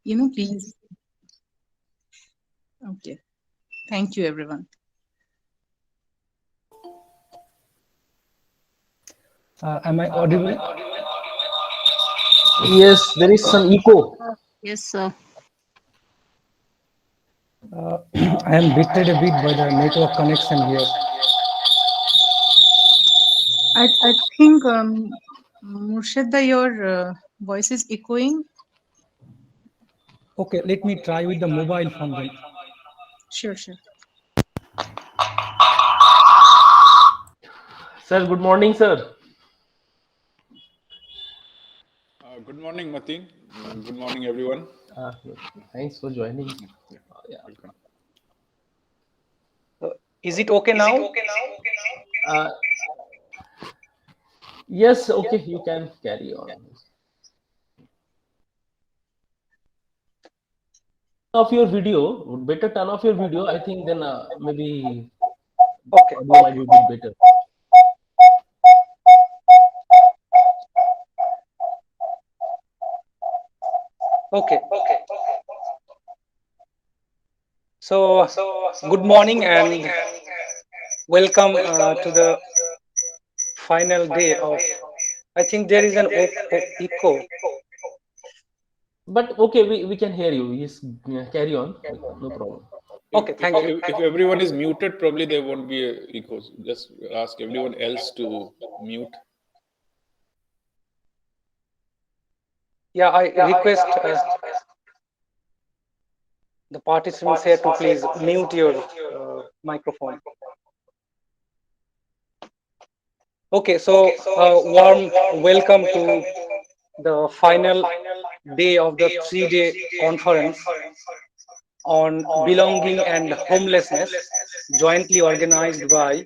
Please. Okay. Thank you, everyone. Am I audible? Yes, there is some echo. Yes, sir. I am bitted a bit by the network connection here. I think, Murshida, your voice is echoing. Okay, let me try with the mobile phone then. Sure, sure. Sir, good morning, sir. Good morning, Mateen. Good morning, everyone. Yes, thanks for joining. Yeah, Yeah. welcome. Is it okay now? Uh, yes, okay, you can carry on. Off your video, better turn off your video. I think then maybe Okay. audio might be a bit better. Okay. So, good morning and welcome to the final day of. I think there is an echo. But okay, we can hear you. Yes, carry on. No problem. If, Okay, if, thank you. if everyone is muted, probably there won't be a echo. Just ask everyone else to mute. Yeah, I request the participants here to please mute your microphone. Okay, so warm welcome to the final day of the 3 day conference on belonging and homelessness, jointly organized by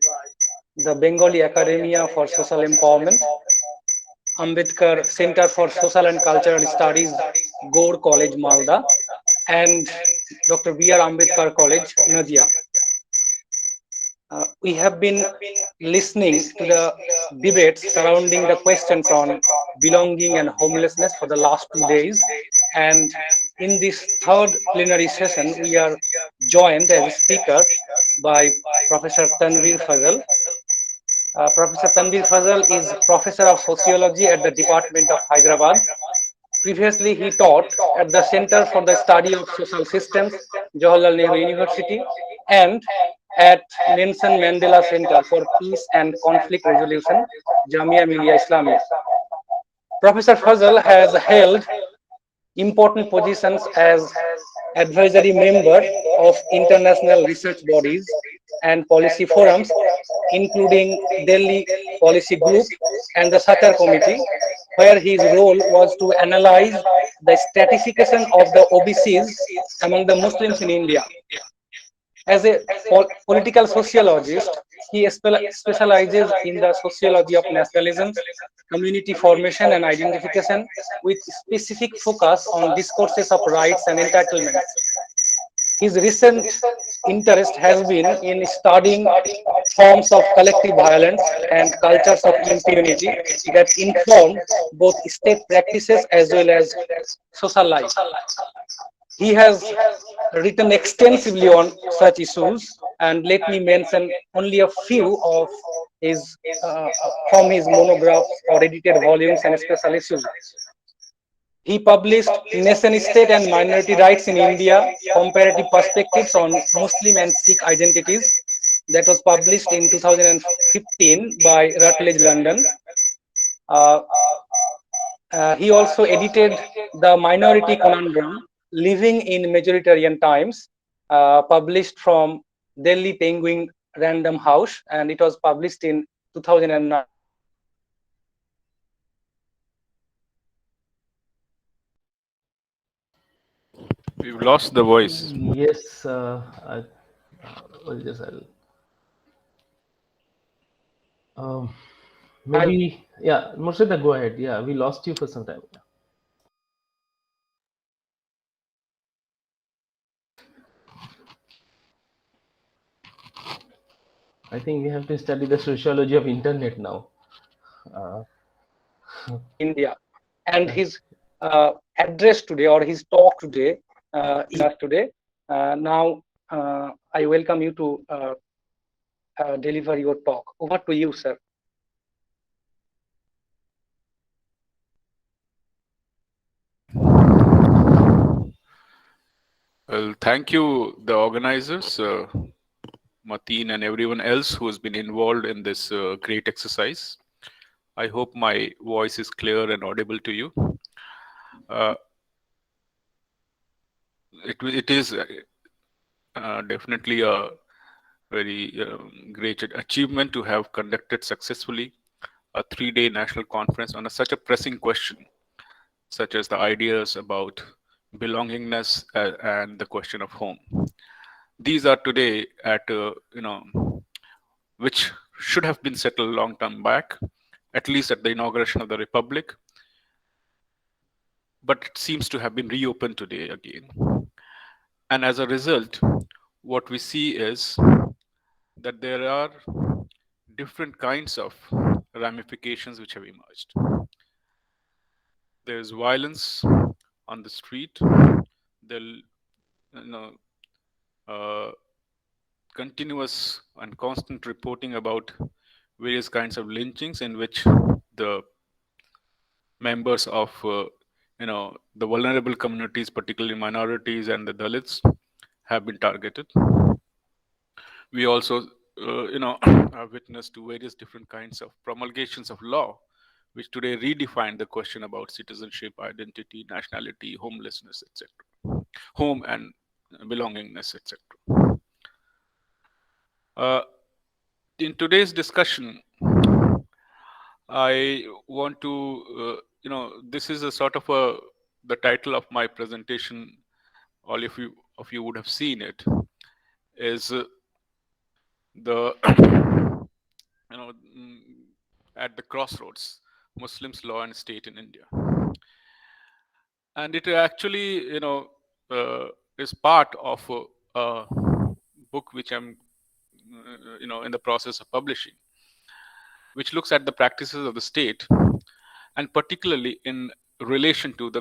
the Bengali Academia for Social Empowerment, Ambedkar Center for Social and Cultural Studies, Gaur College, Malda, and Dr. B.R. Ambedkar College, Nadia. We have been listening to the debates surrounding the questions on belonging and homelessness for the last 2 days. And in this third plenary session, we are joined as a speaker by Professor Tanvir Fazal. Professor Tanvir Fazal is Professor of Sociology at the Department of Hyderabad. Previously, he taught at the Center for the Study of Social Systems, Jawaharlal Nehru University, and at Nelson Mandela Center for Peace and Conflict Resolution, Jamia Millia Islamia. Professor Fazal has held important positions as advisory member of international research bodies and policy forums, including Delhi Policy Group and the Satar Committee, where his role was to analyze the stratification of the OBCs among the Muslims in India. As a political sociologist, he specializes in the sociology of nationalism, community formation and identification, with specific focus on discourses of rights and entitlements. His recent interest has been in studying forms of collective violence and cultures of impunity that inform both state practices as well as social life. He has written extensively on such issues, and let me mention only a few of his from his monographs or edited volumes and special issues. He published Nation State and Minority Rights in India, Comparative Perspectives on Muslim and Sikh Identities, that was published in 2015 by Routledge, London. Uh, he also edited The Minority Conundrum, Living in Majoritarian Times, published from Delhi Penguin Random House, and it was published in 2009. We've lost the voice. Yes, well, just um, maybe, yeah, Murshida, go ahead. Yeah, we lost you for some time. I think we have to study the sociology of internet now. Uh, India, and his address today, or his talk today, is us today. Now, I welcome you to deliver your talk. Over to you, sir. Well, thank you, the organizers, Mateen, and everyone else who has been involved in this great exercise. I hope my voice is clear and audible to you. It is definitely a very great achievement to have conducted successfully a 3-day national conference on such a pressing question, such as the ideas about belongingness and the question of home. These are today at which should have been settled long time back, at least at the inauguration of the Republic, but it seems to have been reopened today again. And as a result, what we see is that there are different kinds of ramifications which have emerged. There's violence on the street. There'll, continuous and constant reporting about various kinds of lynchings in which the members of the vulnerable communities, particularly minorities and the Dalits, have been targeted. We also are witness to various different kinds of promulgations of law which today redefine the question about citizenship, identity, nationality, homelessness, etc., home and belongingness, etc. In today's discussion, I want to, this is a sort of the title of my presentation. All of you would have seen it. Is the at the crossroads, Muslims, law and state in India, and it actually is part of a book which I'm in the process of publishing, which looks at the practices of the state, and particularly in relation to the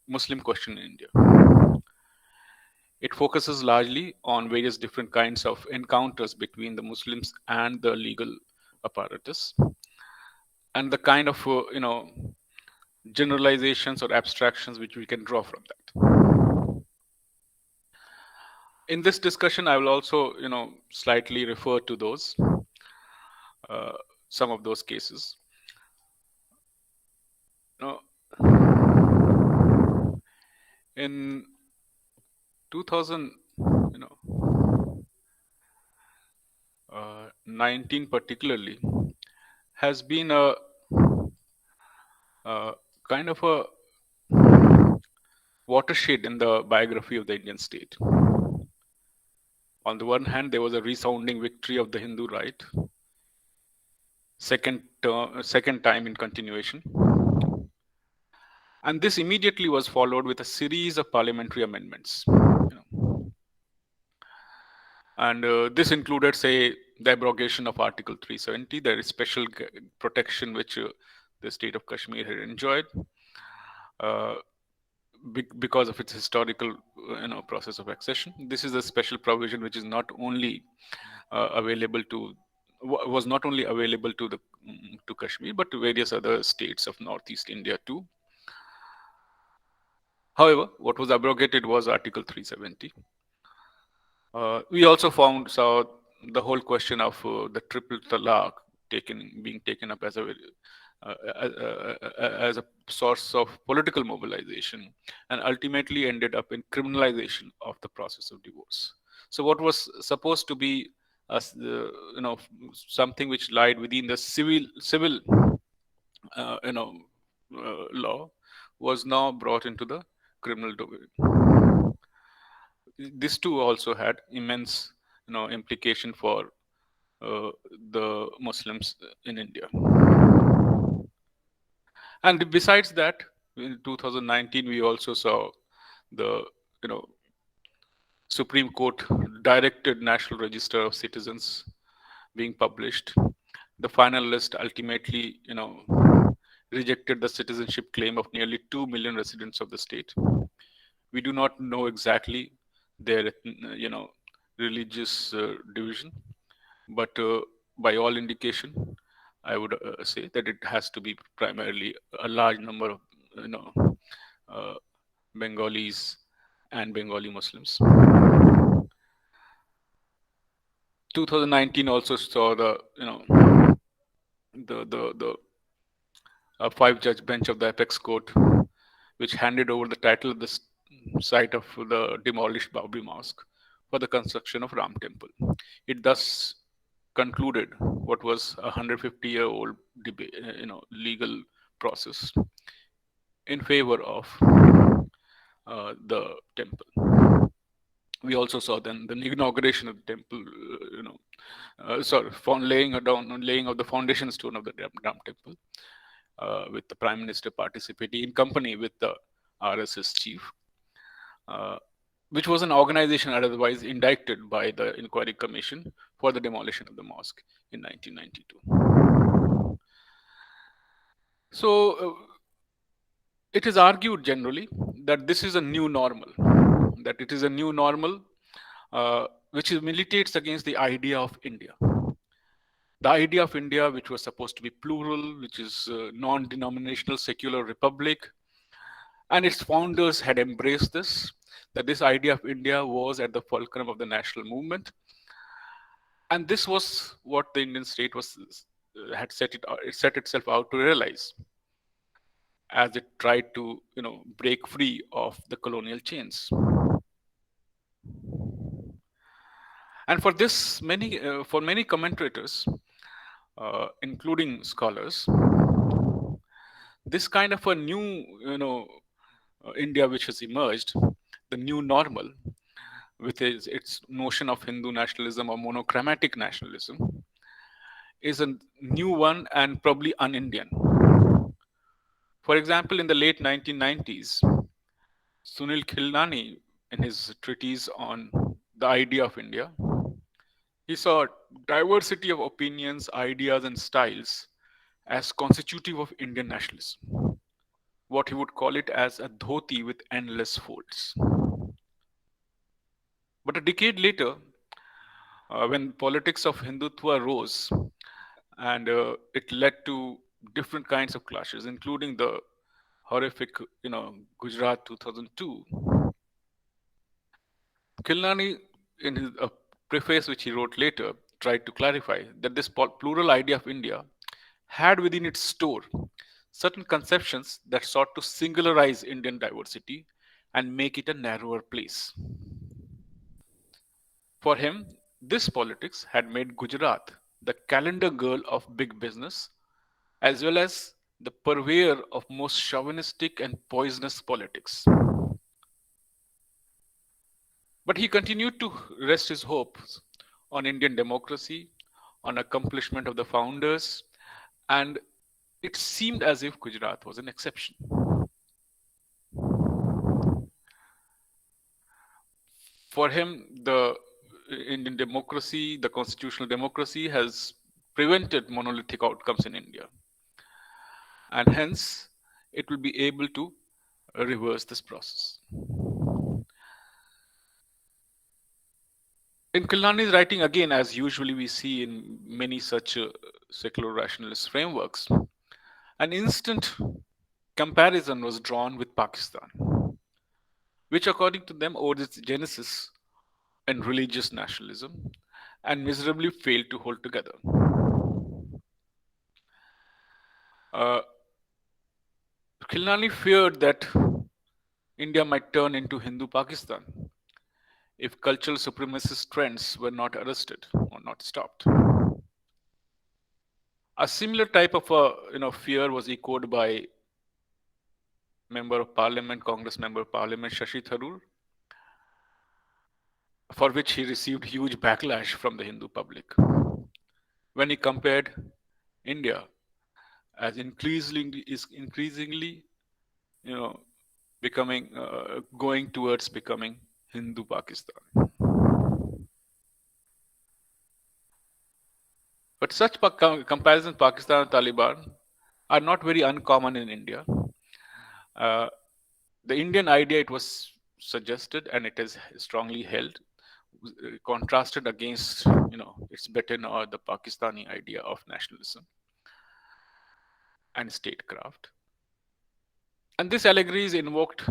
Muslim question in India. It focuses largely on various different kinds of encounters between the Muslims and the legal apparatus, and the kind of generalizations or abstractions which we can draw from that. In this discussion, I will also slightly refer to those some of those cases. In 2019 particularly has been a kind of a watershed in the biography of the Indian state. On the one hand, there was a resounding victory of the Hindu right, second time in continuation. And this immediately was followed with a series of parliamentary amendments. And this included, say, the abrogation of Article 370, the special protection which the state of Kashmir had enjoyed because of its historical process of accession. This is a special provision which is not only was not only available to Kashmir, but to various other states of Northeast India too. However, what was abrogated was Article 370. We also found the whole question of the triple talaq being taken up as a source of political mobilization, and ultimately ended up in criminalization of the process of divorce. So what was supposed to be something which lied within the civil law was now brought into the criminal domain. This too also had immense implication for the Muslims in India. And besides that, in 2019 we also saw the Supreme Court directed National Register of Citizens being published. The final list ultimately rejected the citizenship claim of nearly 2 million residents of the state. We do not know exactly their, religious division, but by all indication, I would say that it has to be primarily a large number of, uh, Bengalis and Bengali Muslims. 2019 also saw the, the 5-judge bench of the apex court, which handed over the title of the site of the demolished Babri Mosque for the construction of Ram Temple. It thus concluded what was a 150-year-old debate, legal process in favor of the temple. We also saw then the inauguration of the temple, laying of the foundation stone of the Ram Temple, with the Prime Minister participating in company with the RSS chief, which was an organization otherwise indicted by the Inquiry Commission for the demolition of the mosque in 1992. So it is argued generally that this is a new normal, which militates against the idea of India. The idea of India, which was supposed to be plural, which is a non-denominational secular republic, and its founders had embraced this, that this idea of India was at the fulcrum of the national movement. And this was what the Indian state had set itself out to realize as it tried to, break free of the colonial chains. And for this, for many commentators, including scholars, this kind of a new, India which has emerged, the new normal, with its notion of Hindu nationalism or monochromatic nationalism, is a new one and probably un-Indian. For example, in the late 1990s, Sunil Khilnani, in his treatise on the idea of India, he saw diversity of opinions, ideas, and styles as constitutive of Indian nationalism. What he would call it as a dhoti with endless folds. But a decade later, when politics of Hindutva rose, and it led to different kinds of clashes, including the horrific, Gujarat 2002. Khilnani, in his preface which he wrote later, tried to clarify that this plural idea of India had within its store certain conceptions that sought to singularize Indian diversity and make it a narrower place. For him, this politics had made Gujarat the calendar girl of big business, as well as the purveyor of most chauvinistic and poisonous politics. But he continued to rest his hopes on Indian democracy, on accomplishment of the founders, and it seemed as if Gujarat was an exception. For him, the Indian democracy, the constitutional democracy, has prevented monolithic outcomes in India. And hence, it will be able to reverse this process. In Khilnani's writing, again, as usually we see in many such secular rationalist frameworks, an instant comparison was drawn with Pakistan, which according to them owed its genesis in religious nationalism and miserably failed to hold together. Khilnani feared that India might turn into Hindu Pakistan if cultural supremacist trends were not arrested or not stopped. A similar type of fear was echoed by Congress Member of Parliament Shashi Tharoor, for which he received huge backlash from the Hindu public when he compared India as increasingly going towards becoming Hindu Pakistan. But such comparison, Pakistan and Taliban, are not very uncommon in India. The Indian idea, it was suggested and it is strongly held, contrasted against, its better or the Pakistani idea of nationalism and statecraft. And this allegory is invoked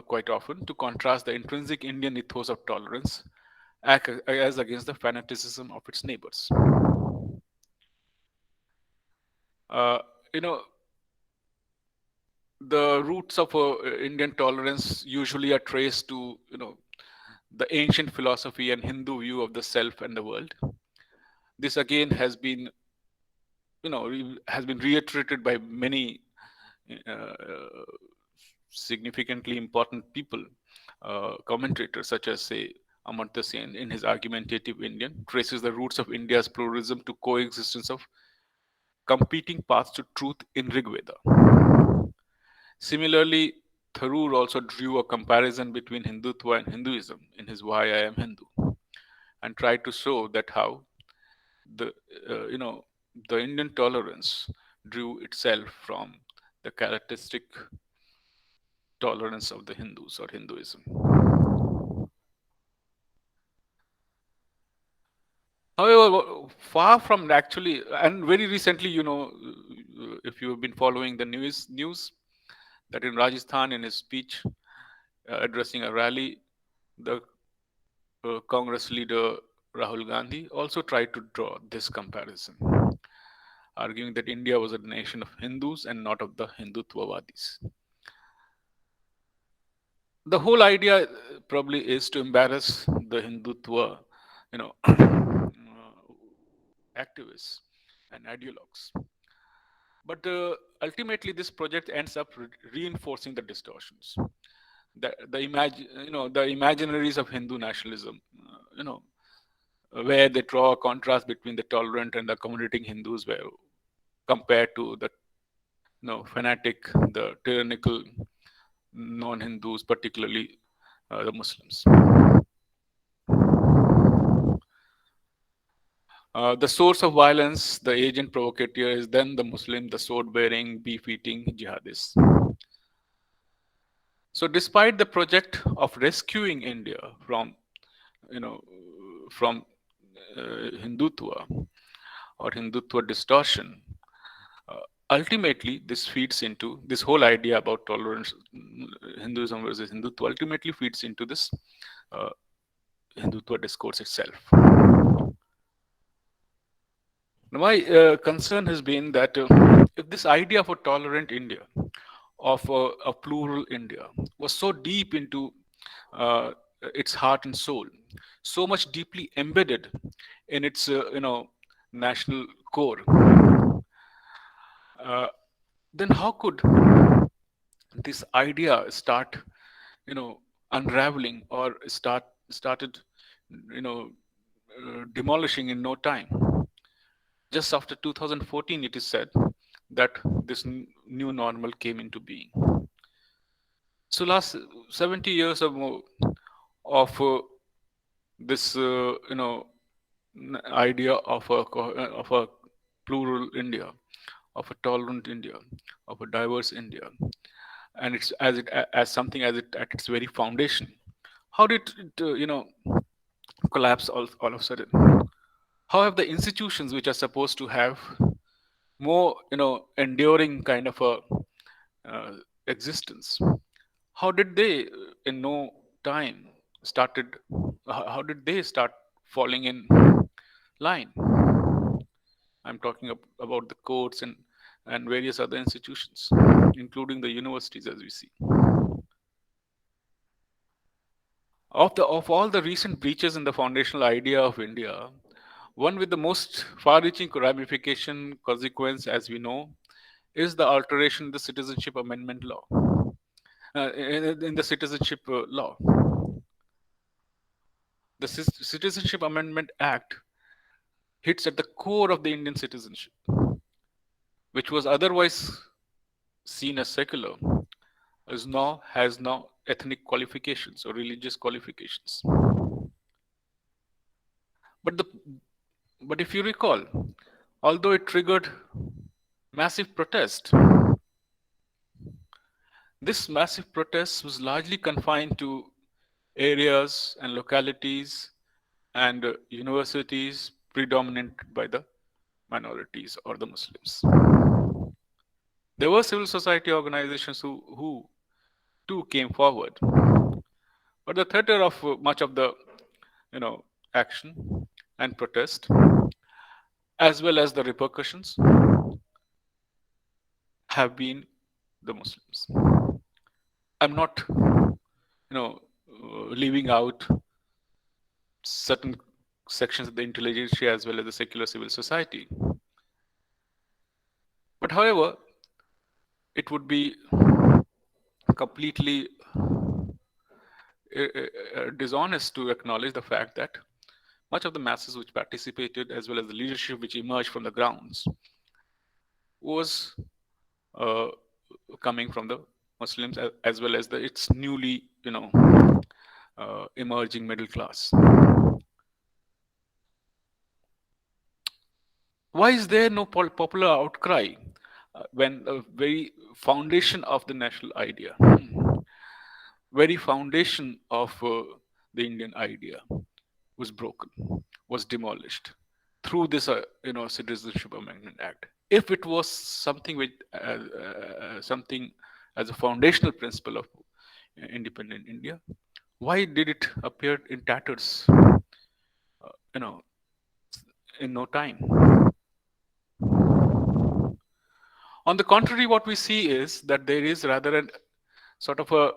quite often to contrast the intrinsic Indian ethos of tolerance as against the fanaticism of its neighbors. Uh, you know, the roots of Indian tolerance usually are traced to, the ancient philosophy and Hindu view of the self and the world. This again has been, has been reiterated by many uh, significantly important people, commentators such as, say, Amartya Sen in his Argumentative Indian traces the roots of India's pluralism to coexistence of competing paths to truth in Rig Veda. Similarly, Tharoor also drew a comparison between Hindutva and Hinduism in his Why I Am Hindu, and tried to show that how the the Indian tolerance drew itself from the characteristic tolerance of the Hindus or Hinduism. However, far from actually, and very recently, if you have been following the news that in Rajasthan, in his speech addressing a rally, the Congress leader Rahul Gandhi also tried to draw this comparison, arguing that India was a nation of Hindus and not of the Hindutvavadis. The whole idea probably is to embarrass the Hindutva, activists and ideologues. But ultimately, this project ends up reinforcing the distortions, the imaginaries of Hindu nationalism, where they draw a contrast between the tolerant and the accommodating Hindus, where compared to the fanatic, the tyrannical non-Hindus, particularly the Muslims. The source of violence, the agent provocateur, is then the Muslim, the sword-bearing, beef-eating jihadists. So, despite the project of rescuing India from, Hindutva or Hindutva distortion, ultimately this feeds into this whole idea about tolerance, Hinduism versus Hindutva. Ultimately feeds into this Hindutva discourse itself. Now, my concern has been that if this idea of a tolerant India, of a plural India, was so deep into its heart and soul, so much deeply embedded in its national core, then how could this idea start unraveling or started demolishing in no time? Just after 2014, it is said that this new normal came into being. So last 70 years or more of this idea of a plural India, of a tolerant India, of a diverse India, and it's as something as it at its very foundation. How did it collapse all of a sudden? How have the institutions which are supposed to have more enduring kind of a existence, how did they in no time started how did they start falling in line? I'm talking about the courts and various other institutions, including the universities, as we see. Of all the recent breaches in the foundational idea of India, one with the most far-reaching ramification consequence, as we know, is the alteration in the Citizenship Amendment Law. In the Citizenship Law, the Citizenship Amendment Act hits at the core of the Indian citizenship, which was otherwise seen as secular, has now ethnic qualifications or religious qualifications. But if you recall, although it triggered massive protest. This massive protest was largely confined to areas and localities and universities predominated by the minorities or the Muslims. There were civil society organizations who too came forward, but the theater of much of the action and protest, as well as the repercussions, have been the Muslims. I'm not, leaving out certain sections of the intelligentsia as well as the secular civil society. But however, it would be completely dishonest to acknowledge the fact that much of the masses which participated, as well as the leadership which emerged from the grounds, was coming from the Muslims as well as its newly, emerging middle class. Why is there no popular outcry when the very foundation of the national idea, very foundation of the Indian idea was broken, was demolished through this, Citizenship Amendment Act? If it was something with something as a foundational principle of independent India, why did it appear in tatters, in no time? On the contrary, what we see is that there is rather a sort of a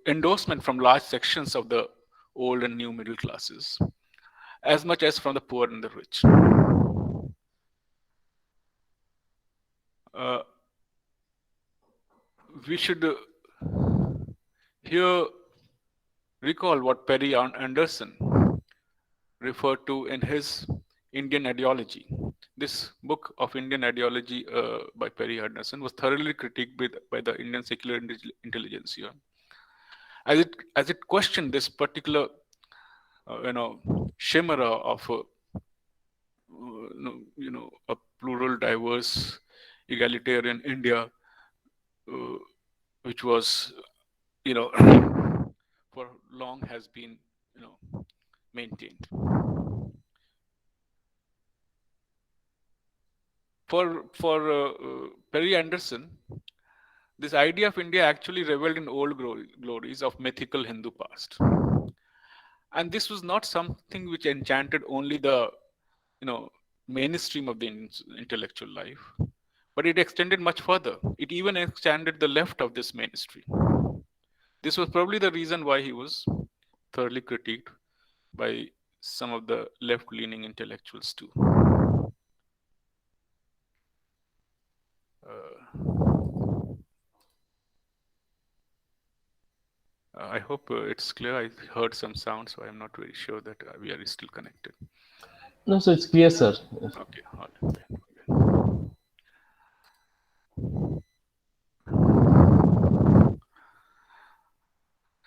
endorsement from large sections of the old and new middle classes, as much as from the poor and the rich. We should here recall what Perry Anderson referred to in his Indian Ideology. This book of Indian Ideology by Perry Anderson was thoroughly critiqued by the Indian secular intelligentsia, as it questioned this particular chimera of a plural, diverse, egalitarian India, which was for long has been maintained. For Perry Anderson, this idea of India actually reveled in old glories of mythical Hindu past. And this was not something which enchanted only the mainstream of the intellectual life, but it extended much further. It even extended the left of this mainstream. This was probably the reason why he was thoroughly critiqued by some of the left-leaning intellectuals too. I hope it's clear. I heard some sound, so I'm not very sure that we are still connected. No, so it's clear, sir. Okay, all right.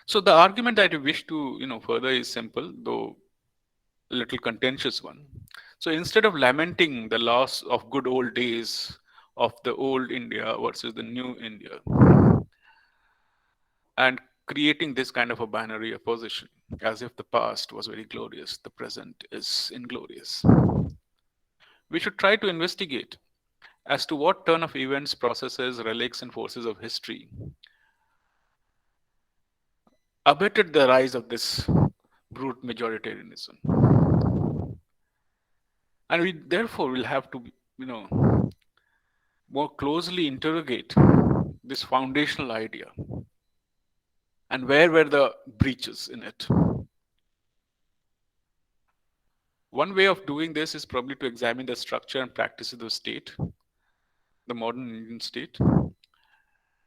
So the argument that I wish to further is simple, though a little contentious one. So instead of lamenting the loss of good old days of the old India versus the new India, and creating this kind of a binary opposition, as if the past was very glorious, the present is inglorious, we should try to investigate as to what turn of events, processes, relics, and forces of history abetted the rise of this brute majoritarianism. And we therefore will have to, more closely interrogate this foundational idea and where were the breaches in it. One way of doing this is probably to examine the structure and practices of the state, the modern Indian state.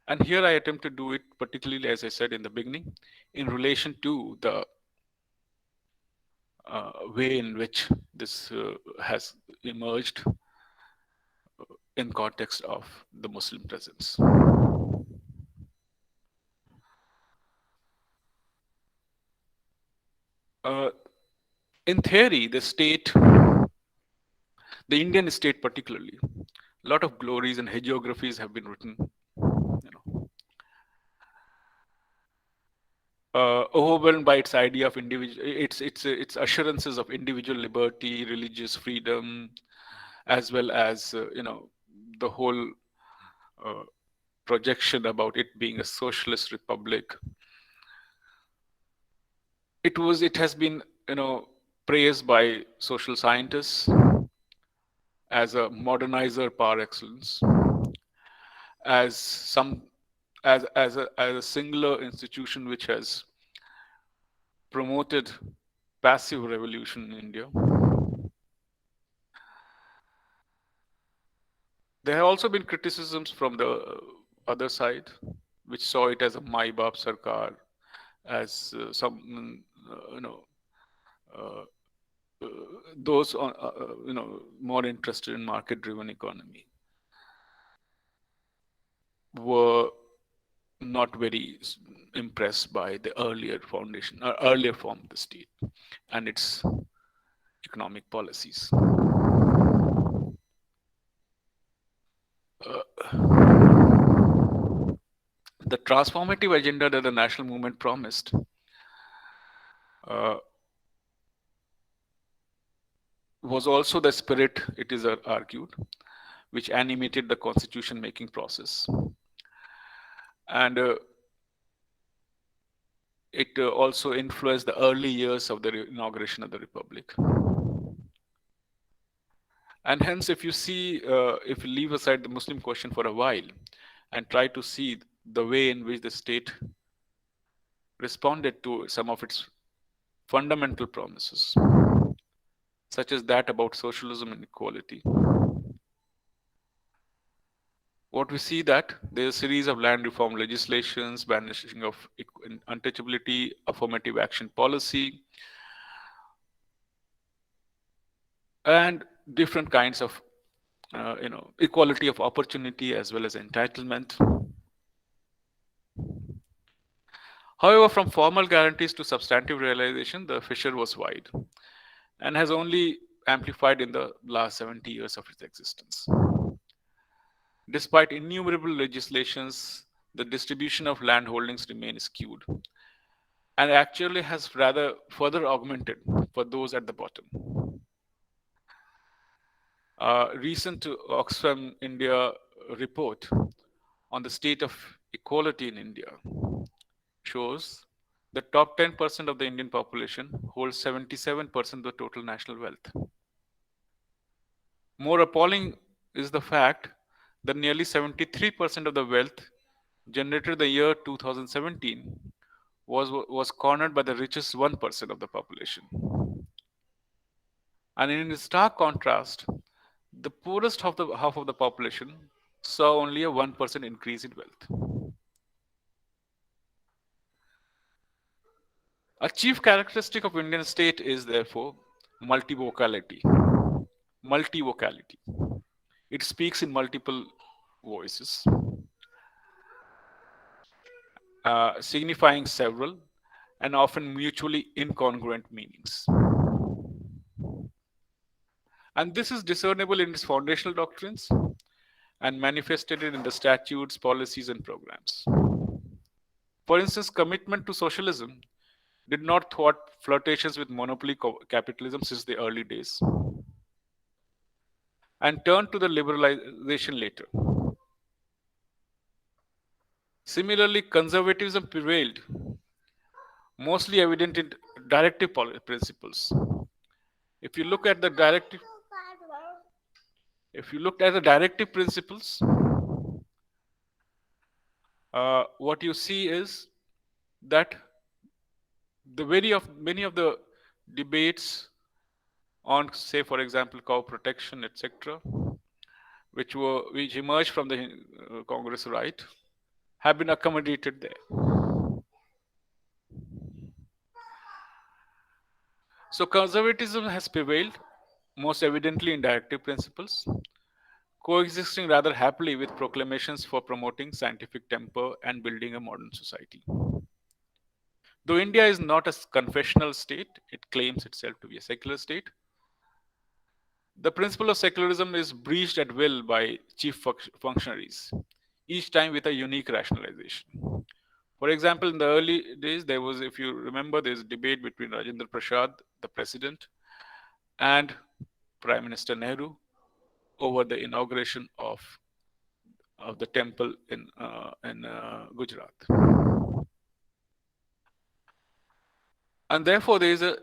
And here I attempt to do it particularly, as I said in the beginning, in relation to the way in which this has emerged in context of the Muslim presence. In theory, the state, the Indian state particularly, a lot of glories and hagiographies have been written, overwhelmed by its idea of its assurances of individual liberty, religious freedom, as well as the whole projection about it being a socialist republic. It has been praised by social scientists as a modernizer par excellence, as a singular institution which has promoted passive revolution in India. There have also been criticisms from the other side, which saw it as a Mai Baap Sarkar, as those more interested in market-driven economy were not very impressed by the earlier form of the state and its economic policies. The transformative agenda that the national movement promised was also the spirit, it is argued, which animated the constitution making process. And it also influenced the early years of the inauguration of the republic. And hence, if you see, if you leave aside the Muslim question for a while and try to see the way in which the state responded to some of its fundamental promises, such as that about socialism and equality, what we see that there's a series of land reform legislations, banishing of untouchability, affirmative action policy, and different kinds of equality of opportunity as well as entitlement. However, from formal guarantees to substantive realization, the fissure was wide and has only amplified in the last 70 years of its existence. Despite innumerable legislations, the distribution of land holdings remains skewed and actually has rather further augmented for those at the bottom. Recent Oxfam India report on the state of equality in India shows the top 10% of the Indian population holds 77% of the total national wealth. More appalling is the fact that nearly 73% of the wealth generated in the year 2017 was cornered by the richest 1% of the population. And in stark contrast, the poorest half of the population saw only a 1% increase in wealth. A chief characteristic of Indian state is therefore multivocality. Multivocality. It speaks in multiple voices, signifying several and often mutually incongruent meanings. And this is discernible in its foundational doctrines and manifested in the statutes, policies, and programs. For instance, commitment to socialism did not thwart flirtations with monopoly capitalism since the early days and turned to the liberalization later. Similarly, conservatism prevailed, mostly evident in directive principles. If you look at the directive principles, what you see is that many of the debates on, say, for example, cow protection, etc., which emerged from the Congress right, have been accommodated there. So conservatism has prevailed, most evidently in directive principles, coexisting rather happily with proclamations for promoting scientific temper and building a modern society. Though India is not a confessional state, it claims itself to be a secular state. The principle of secularism is breached at will by chief functionaries, each time with a unique rationalization. For example, in the early days, there was, if you remember, there's a debate between Rajendra Prasad, the president, and Prime Minister Nehru over the inauguration of the temple in Gujarat. And therefore, there is a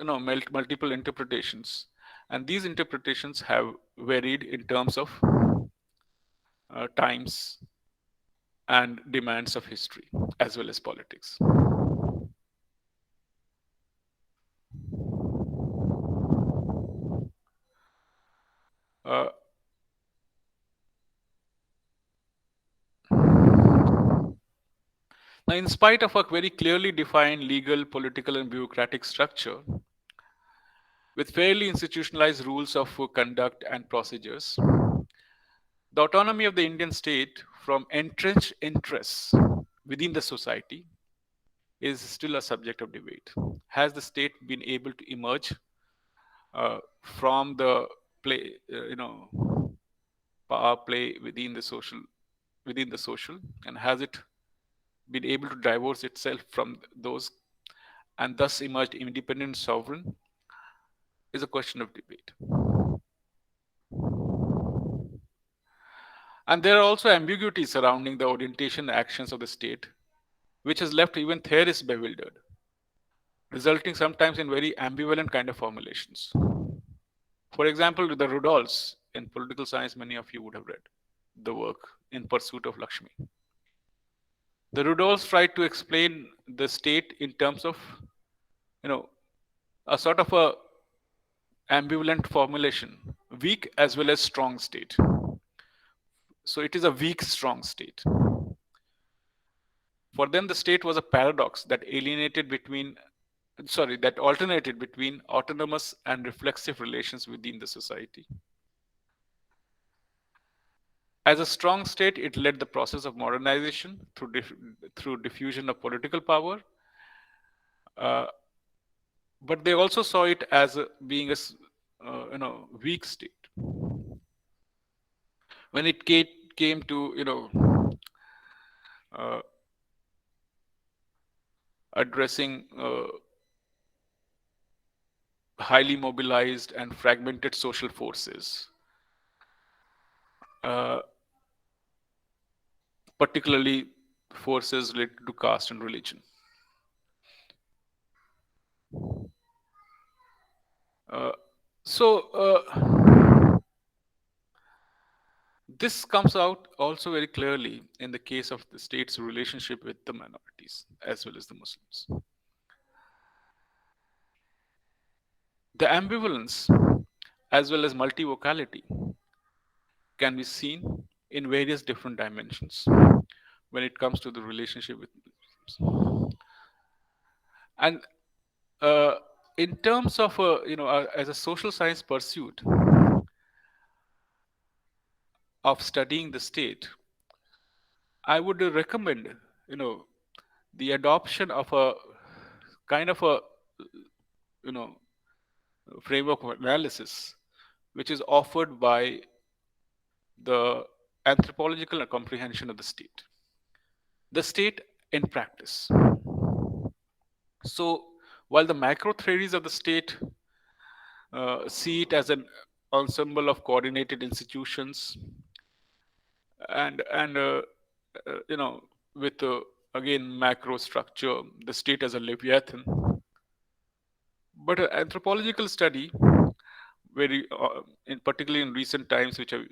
multiple interpretations, and these interpretations have varied in terms of times and demands of history as well as politics. Uh, Now, in spite of a very clearly defined legal, political, and bureaucratic structure, with fairly institutionalized rules of conduct and procedures, the autonomy of the Indian state from entrenched interests within the society is still a subject of debate. Has the state been able to emerge from the play, power play within the social, and has it been able to divorce itself from those and thus emerged independent sovereign, is a question of debate. And there are also ambiguities surrounding the orientation and actions of the state, which has left even theorists bewildered, resulting sometimes in very ambivalent kind of formulations. For example, the Rudolphs in political science, many of you would have read the work In Pursuit of Lakshmi. The Rudolphs tried to explain the state in terms of, a sort of a ambivalent formulation, weak as well as strong state. So it is a weak, strong state. For them, the state was a paradox that alternated between autonomous and reflexive relations within the society. As a strong state, it led the process of modernization through diffusion of political power. But they also saw it as being a weak state. When it came to addressing highly mobilized and fragmented social forces, particularly forces related to caste and religion. This comes out also very clearly in the case of the state's relationship with the minorities as well as the Muslims. The ambivalence as well as multivocality can be seen in various different dimensions when it comes to the relationship with Muslims. And in terms of as a social science pursuit of studying the state, I would recommend the adoption of a kind of a framework of analysis which is offered by the anthropological comprehension of the state in practice. So while the macro theories of the state see it as an ensemble of coordinated institutions and with again macro structure, the state as a leviathan, but an anthropological study, very particularly in recent times, which have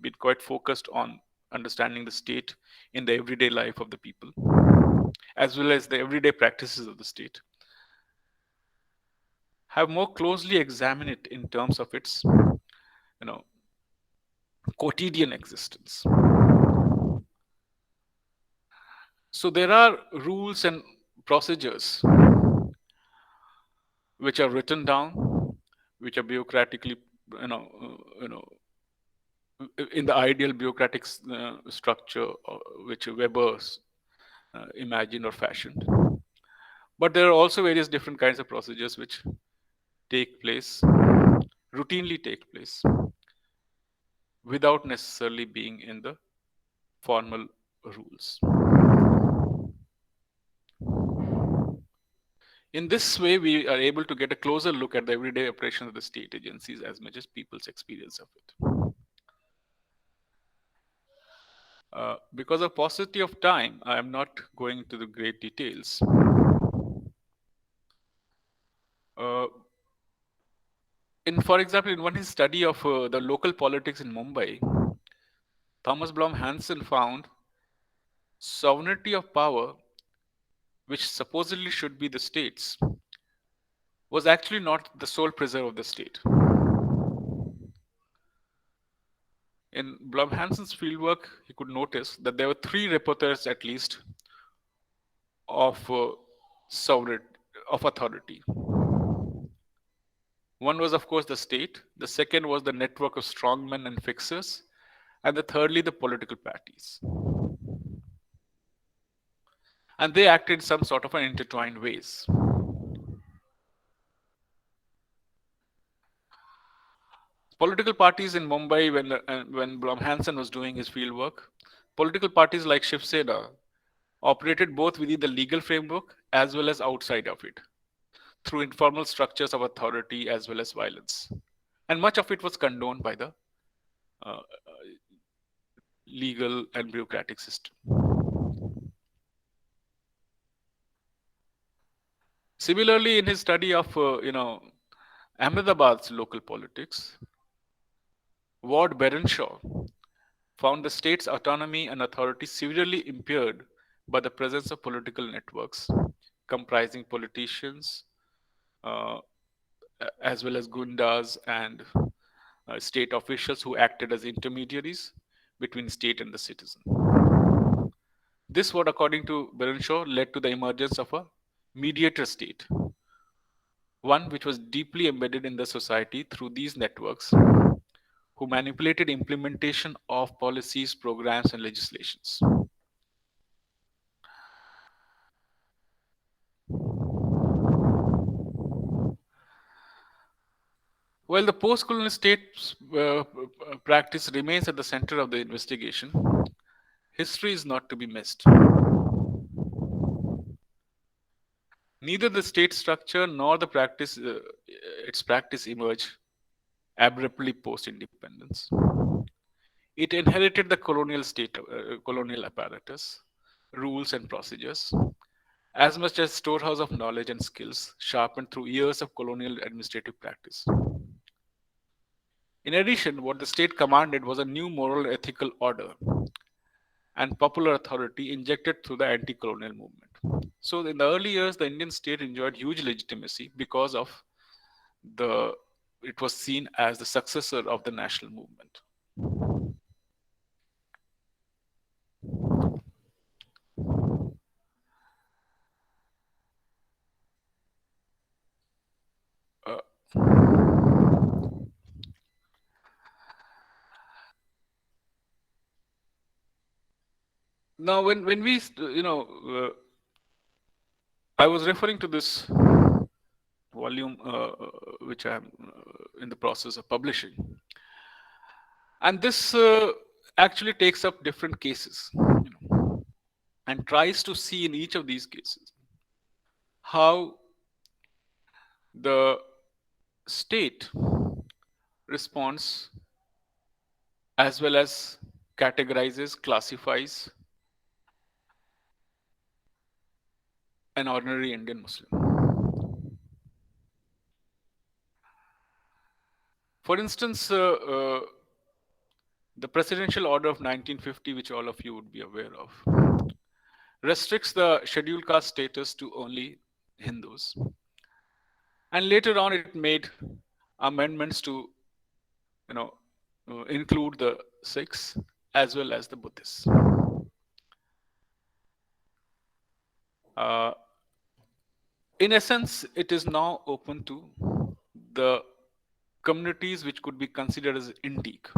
been quite focused on understanding the state in the everyday life of the people, as well as the everyday practices of the state, have more closely examined it in terms of its quotidian existence. So there are rules and procedures which are written down, which are bureaucratically, in the ideal bureaucratic structure which Weber imagined or fashioned. But there are also various different kinds of procedures which routinely take place, without necessarily being in the formal rules. In this way, we are able to get a closer look at the everyday operations of the state agencies as much as people's experience of it. Because of paucity of time, I am not going into the great details. For example, in his study of the local politics in Mumbai, Thomas Blom Hansen found sovereignty of power, which supposedly should be the state's, was actually not the sole preserve of the state. In Blom Hansen's fieldwork, he could notice that there were three repertoires at least of authority. One was, of course, the state. The second was the network of strongmen and fixers. And the thirdly, the political parties. And they acted in some sort of an intertwined ways. Political parties in Mumbai, when Blom Hansen was doing his fieldwork, political parties like Shiv Sena operated both within the legal framework as well as outside of it, through informal structures of authority as well as violence. And much of it was condoned by the legal and bureaucratic system. Similarly, in his study of Ahmedabad's local politics, Ward Berenshaw found the state's autonomy and authority severely impaired by the presence of political networks comprising politicians as well as gundas and state officials who acted as intermediaries between state and the citizen. This, what according to Berenshaw, led to the emergence of a mediator state, one which was deeply embedded in the society through these networks, who manipulated implementation of policies, programs, and legislations. While the post-colonial state practice remains at the center of the investigation, history is not to be missed. Neither the state structure nor the practice, its practice emerged abruptly post-independence. It inherited the colonial state, colonial apparatus, rules and procedures, as much as storehouse of knowledge and skills sharpened through years of colonial administrative practice. In addition, what the state commanded was a new moral ethical order and popular authority injected through the anti-colonial movement. So in the early years, the Indian state enjoyed huge legitimacy because of it was seen as the successor of the national movement. Now, when we, I was referring to this volume which I am in the process of publishing, and this actually takes up different cases, and tries to see in each of these cases how the state responds as well as categorizes, classifies an ordinary Indian Muslim. For instance, the Presidential Order of 1950, which all of you would be aware of, restricts the scheduled caste status to only Hindus. And later on, it made amendments to, include the Sikhs as well as the Buddhists. In essence, it is now open to the communities which could be considered as Indic,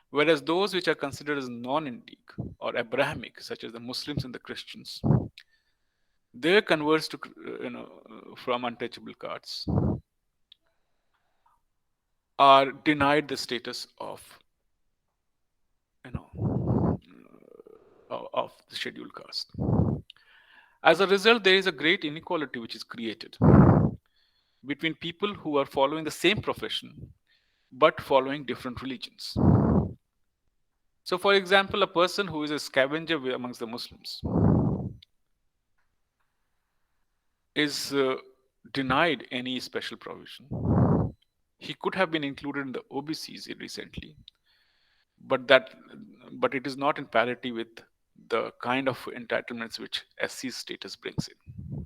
whereas those which are considered as non-Indic or Abrahamic, such as the Muslims and the Christians, they converts to from untouchable castes are denied the status of of the scheduled caste. As a result, there is a great inequality which is created between people who are following the same profession but following different religions. So, for example, a person who is a scavenger amongst the Muslims is denied any special provision. He could have been included in the OBCs recently, but it is not in parity with the kind of entitlements which SC status brings in.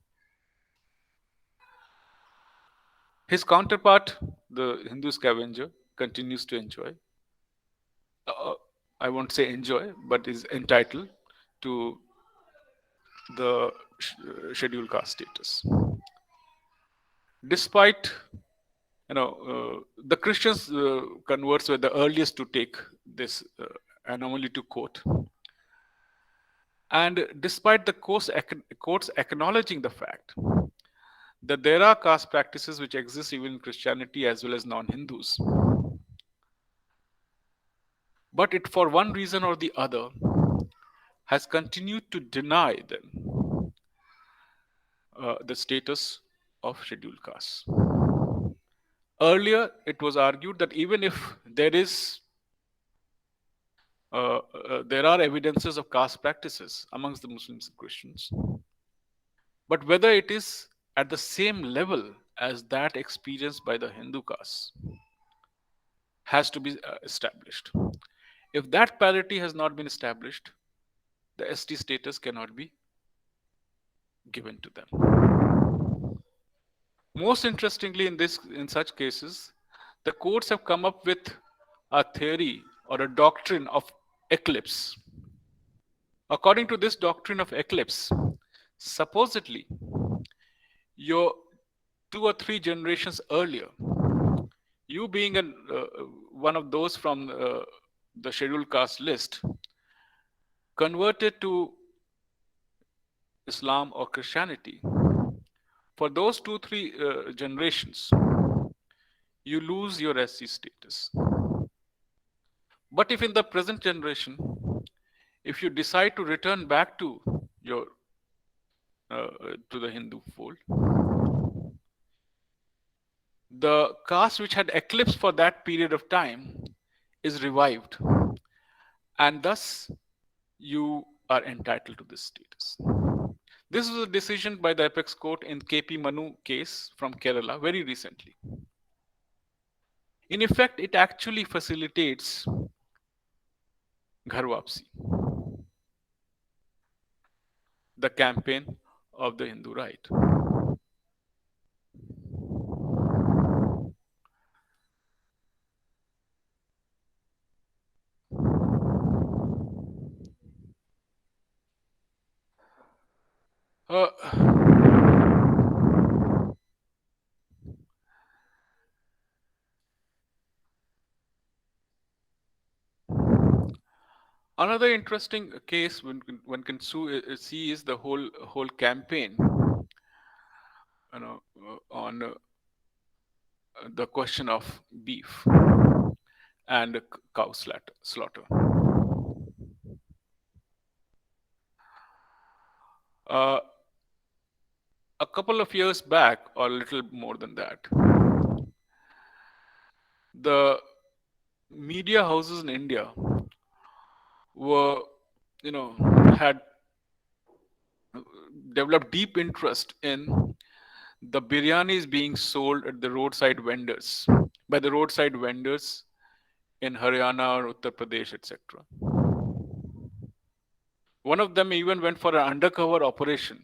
His counterpart, the Hindu scavenger, continues to enjoy. I won't say enjoy, but is entitled to the scheduled caste status. Despite, the Christians converts were the earliest to take this anomaly to court. And despite the courts acknowledging the fact that there are caste practices which exist even in Christianity as well as non-Hindus, but it, for one reason or the other, has continued to deny them the status of scheduled castes. Earlier, it was argued that even if there are evidences of caste practices amongst the Muslims and Christians, but whether it is at the same level as that experienced by the Hindu caste has to be established. If that parity has not been established, the ST status cannot be given to them. Most interestingly, in such cases, the courts have come up with a theory or a doctrine of eclipse. According to this doctrine of eclipse, supposedly, your 2 or 3 generations earlier, you being one of those from the scheduled caste list, converted to Islam or Christianity, for those 2-3 generations, you lose your SC status. But if in the present generation, if you decide to return back to your to the Hindu fold, the caste which had eclipsed for that period of time is revived, and thus you are entitled to this status. This was a decision by the apex court in KP Manu case from Kerala very recently. In effect, it actually facilitates Ghar Wapsi, the campaign of the Hindu right. Another interesting case one can see is the whole campaign, on the question of beef and cow slaughter. A couple of years back, or a little more than that, the media houses in India were, had developed deep interest in the biryanis being sold at the roadside vendors, by the roadside vendors in Haryana or Uttar Pradesh, etc. One of them even went for an undercover operation,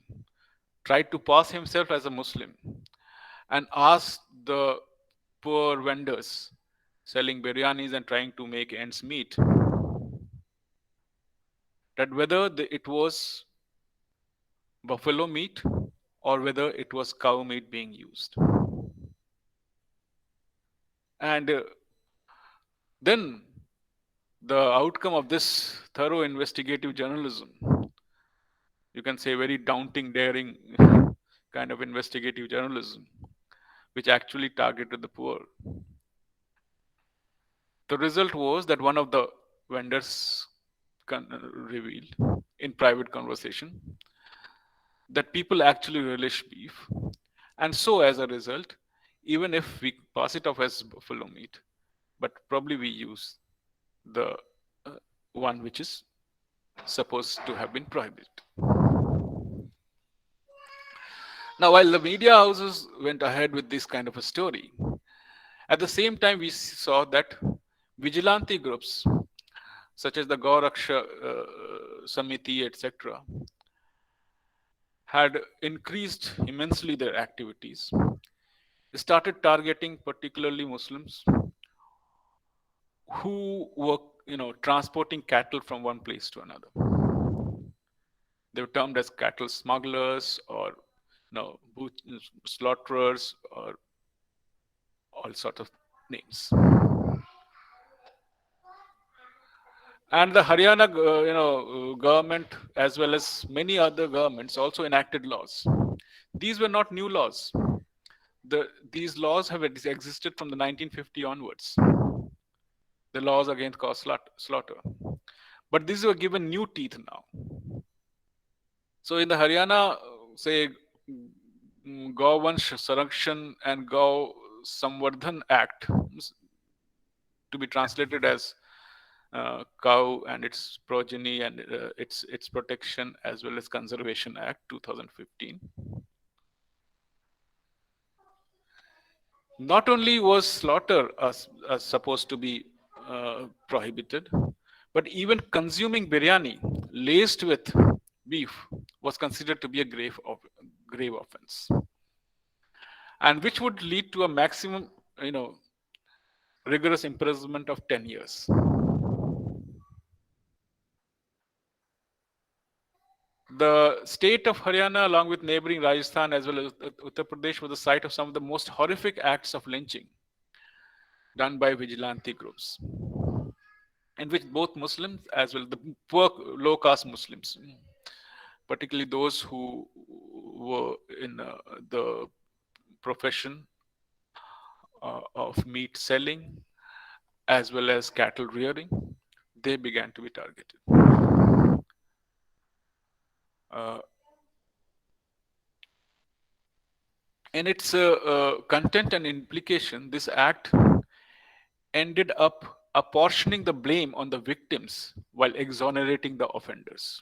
tried to pass himself as a Muslim, and asked the poor vendors selling biryanis and trying to make ends meet that whether it was buffalo meat or whether it was cow meat being used. And then the outcome of this thorough investigative journalism you can say, very daunting, daring kind of investigative journalism, which actually targeted the poor. The result was that one of the vendors revealed in private conversation that people actually relish beef. And so, as a result, even if we pass it off as buffalo meat, but probably we use the one which is supposed to have been prohibited. Now, while the media houses went ahead with this kind of a story, at the same time, we saw that vigilante groups, such as the Gauraksha Samiti, etc., had increased immensely their activities. They started targeting particularly Muslims who were, transporting cattle from one place to another. They were termed as cattle smugglers, or slaughterers, or all sorts of names. And the Haryana, government, as well as many other governments, also enacted laws. These were not new laws. These laws have existed from the 1950 onwards. The laws against caste slaughter. But these were given new teeth now. So in the Haryana, say, Gauvansh Sarakshan and Gau Samvardhan Act, to be translated as cow and its progeny and its protection, as well as Conservation Act 2015. Not only was slaughter supposed to be prohibited, but even consuming biryani laced with beef was considered to be a grave offense, and which would lead to a maximum, rigorous imprisonment of 10 years. The state of Haryana, along with neighboring Rajasthan as well as Uttar Pradesh, was the site of some of the most horrific acts of lynching done by vigilante groups, in which both Muslims as well as the poor low-caste Muslims, particularly those who were in the profession of meat selling as well as cattle rearing, they began to be targeted. In its content and implication, this act ended up apportioning the blame on the victims while exonerating the offenders.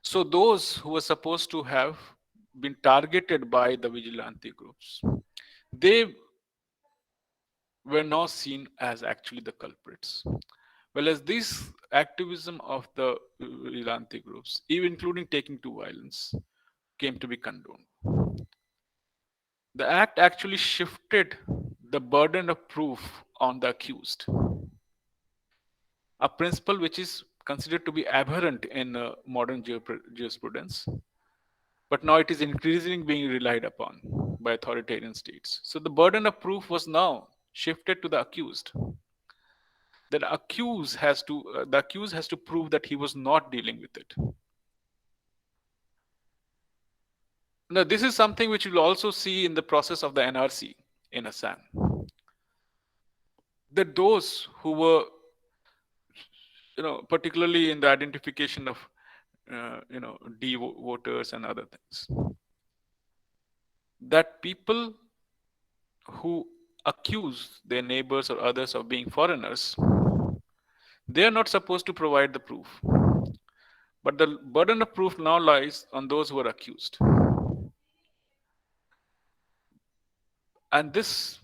So those who were supposed to have been targeted by the vigilante groups, they were now seen as actually the culprits. Well, as this activism of the vigilante groups, even including taking to violence, came to be condoned. The act actually shifted the burden of proof on the accused, a principle which is considered to be aberrant in modern jurisprudence, but now it is increasingly being relied upon by authoritarian states. So the burden of proof was now shifted to the accused. The accused has to prove that he was not dealing with it. Now, this is something which you'll also see in the process of the NRC in Assam. That those who were, particularly in the identification of, D voters and other things, that people who accuse their neighbors or others of being foreigners, they are not supposed to provide the proof. But the burden of proof now lies on those who are accused. And this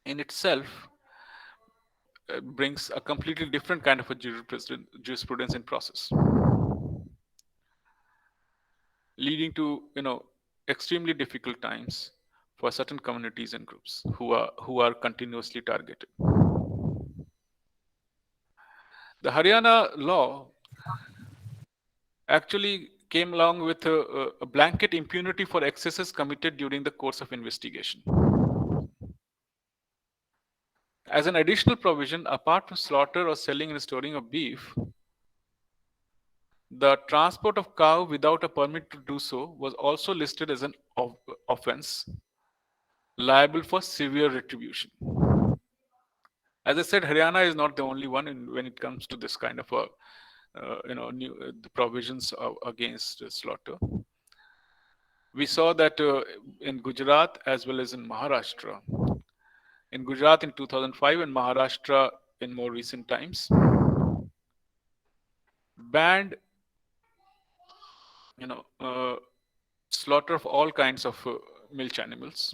in itself brings a completely different kind of a jurisprudence in process, leading to extremely difficult times for certain communities and groups who are continuously targeted. The Haryana law actually came along with a blanket impunity for excesses committed during the course of investigation. As an additional provision, apart from slaughter or selling and storing of beef, the transport of cow without a permit to do so was also listed as an offense liable for severe retribution. As I said, Haryana is not the only one when it comes to this kind of a the provisions against slaughter. We saw that in Gujarat as well as in Maharashtra. In Gujarat in 2005 and Maharashtra in more recent times, banned slaughter of all kinds of milch animals,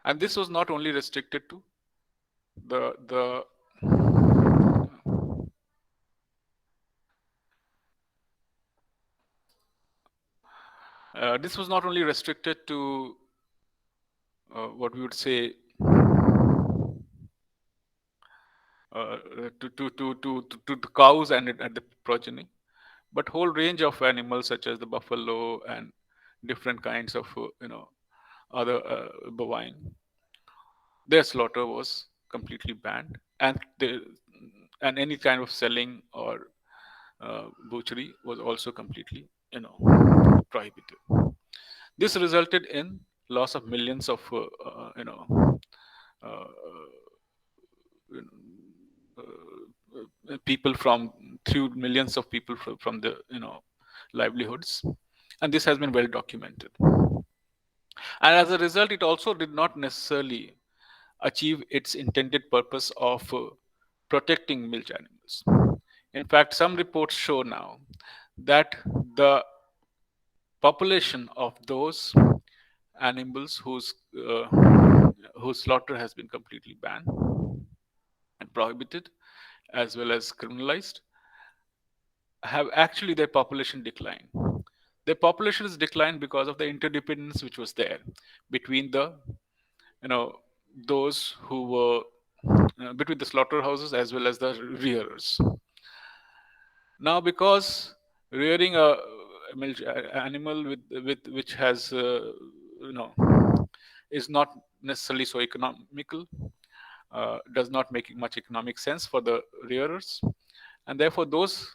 and this was not only restricted to the this was not only restricted to what we would say to the cows and the progeny, but whole range of animals such as the buffalo and different kinds of other bovine, their slaughter was completely banned, and any kind of selling or butchery was also completely prohibited. This resulted in loss of millions of people through millions of people from the livelihoods, and this has been well documented. And as a result, it also did not necessarily achieve its intended purpose of protecting milch animals. In fact, some reports show now that the population of those animals whose slaughter has been completely banned and prohibited as well as criminalized have actually their population declined. Their population is declined because of the interdependence which was there between the those who were between the slaughterhouses as well as the rearers. Now, because rearing a milch animal with which has is not necessarily so economical, does not make much economic sense for the rearers, and therefore those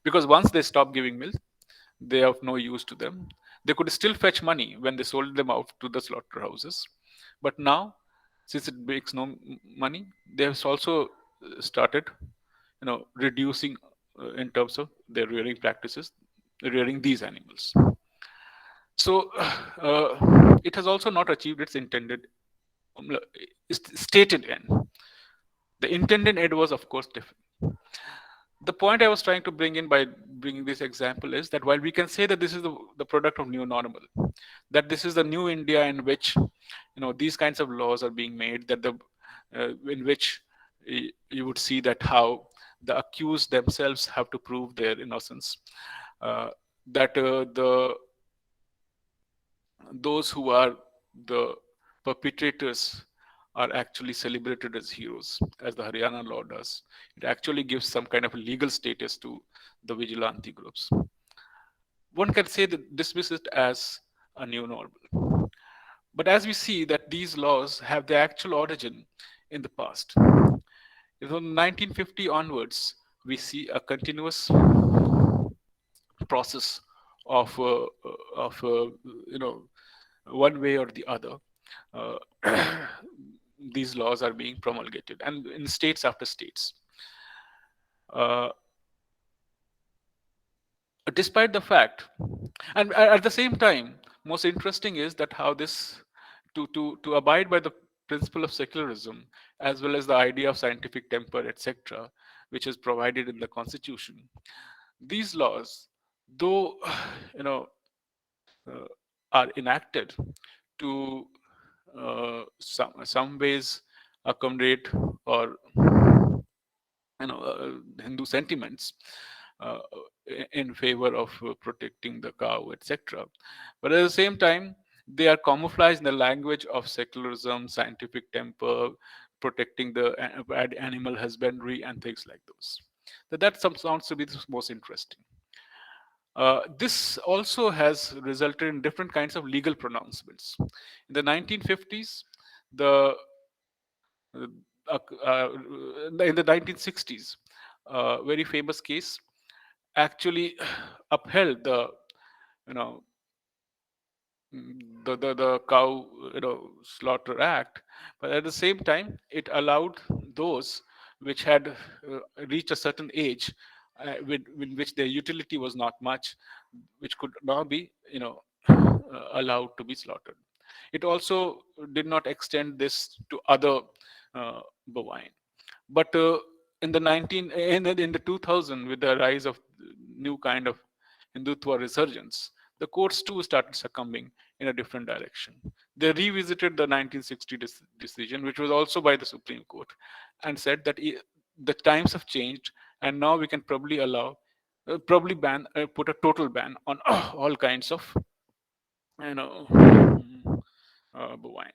because once they stop giving milk, they are of no use to them. They could still fetch money when they sold them out to the slaughterhouses, but now, since it makes no money, they have also started reducing in terms of their rearing practices, rearing these animals. So it has also not achieved its intended stated end. The intended end was, of course, different. The point I was trying to bring in by bringing this example is that while we can say that this is the product of new normal, that this is the new India in which these kinds of laws are being made, that in which you would see that how the accused themselves have to prove their innocence, that those who are the perpetrators are actually celebrated as heroes, as the Haryana law does. It actually gives some kind of a legal status to the vigilante groups. One can say that dismiss it as a new normal. But as we see that these laws have their actual origin in the past. From 1950 onwards, we see a continuous process of one way or the other. These laws are being promulgated, and in states after states. Despite the fact, and at the same time, most interesting is that how this, to abide by the principle of secularism, as well as the idea of scientific temper, etc., which is provided in the Constitution, these laws, though are enacted to some ways accommodate or Hindu sentiments in favor of protecting the cow, etc. But at the same time, they are camouflaged in the language of secularism, scientific temper, protecting the animal husbandry, and things like those. That sounds to be the most interesting. This also has resulted in different kinds of legal pronouncements. In the 1950s, in the 1960s, very famous case, actually upheld the, you know, the cow, slaughter act, but at the same time it allowed those which had reached a certain age, with which their utility was not much, which could now be, allowed to be slaughtered. It also did not extend this to other bovine. But in the 2000, with the rise of new kind of Hindutva resurgence, the courts too started succumbing in a different direction. They revisited the 1960 decision, which was also by the Supreme Court, and said that the times have changed, and now we can probably probably put a total ban on all kinds of, you know, bovine.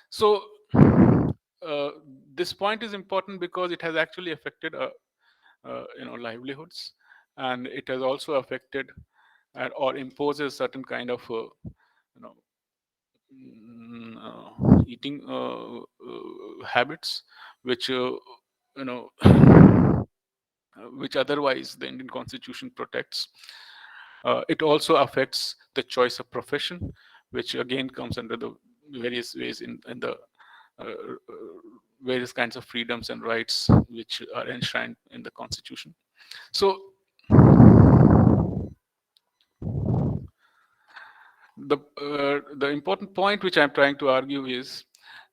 So this point is important because it has actually affected, livelihoods, and it has also affected or imposes certain kind of, you know, eating habits, which you know which otherwise the Indian Constitution protects. It also affects the choice of profession, which again comes under the various ways in the uh, various kinds of freedoms and rights which are enshrined in the Constitution. So the important point which I'm trying to argue is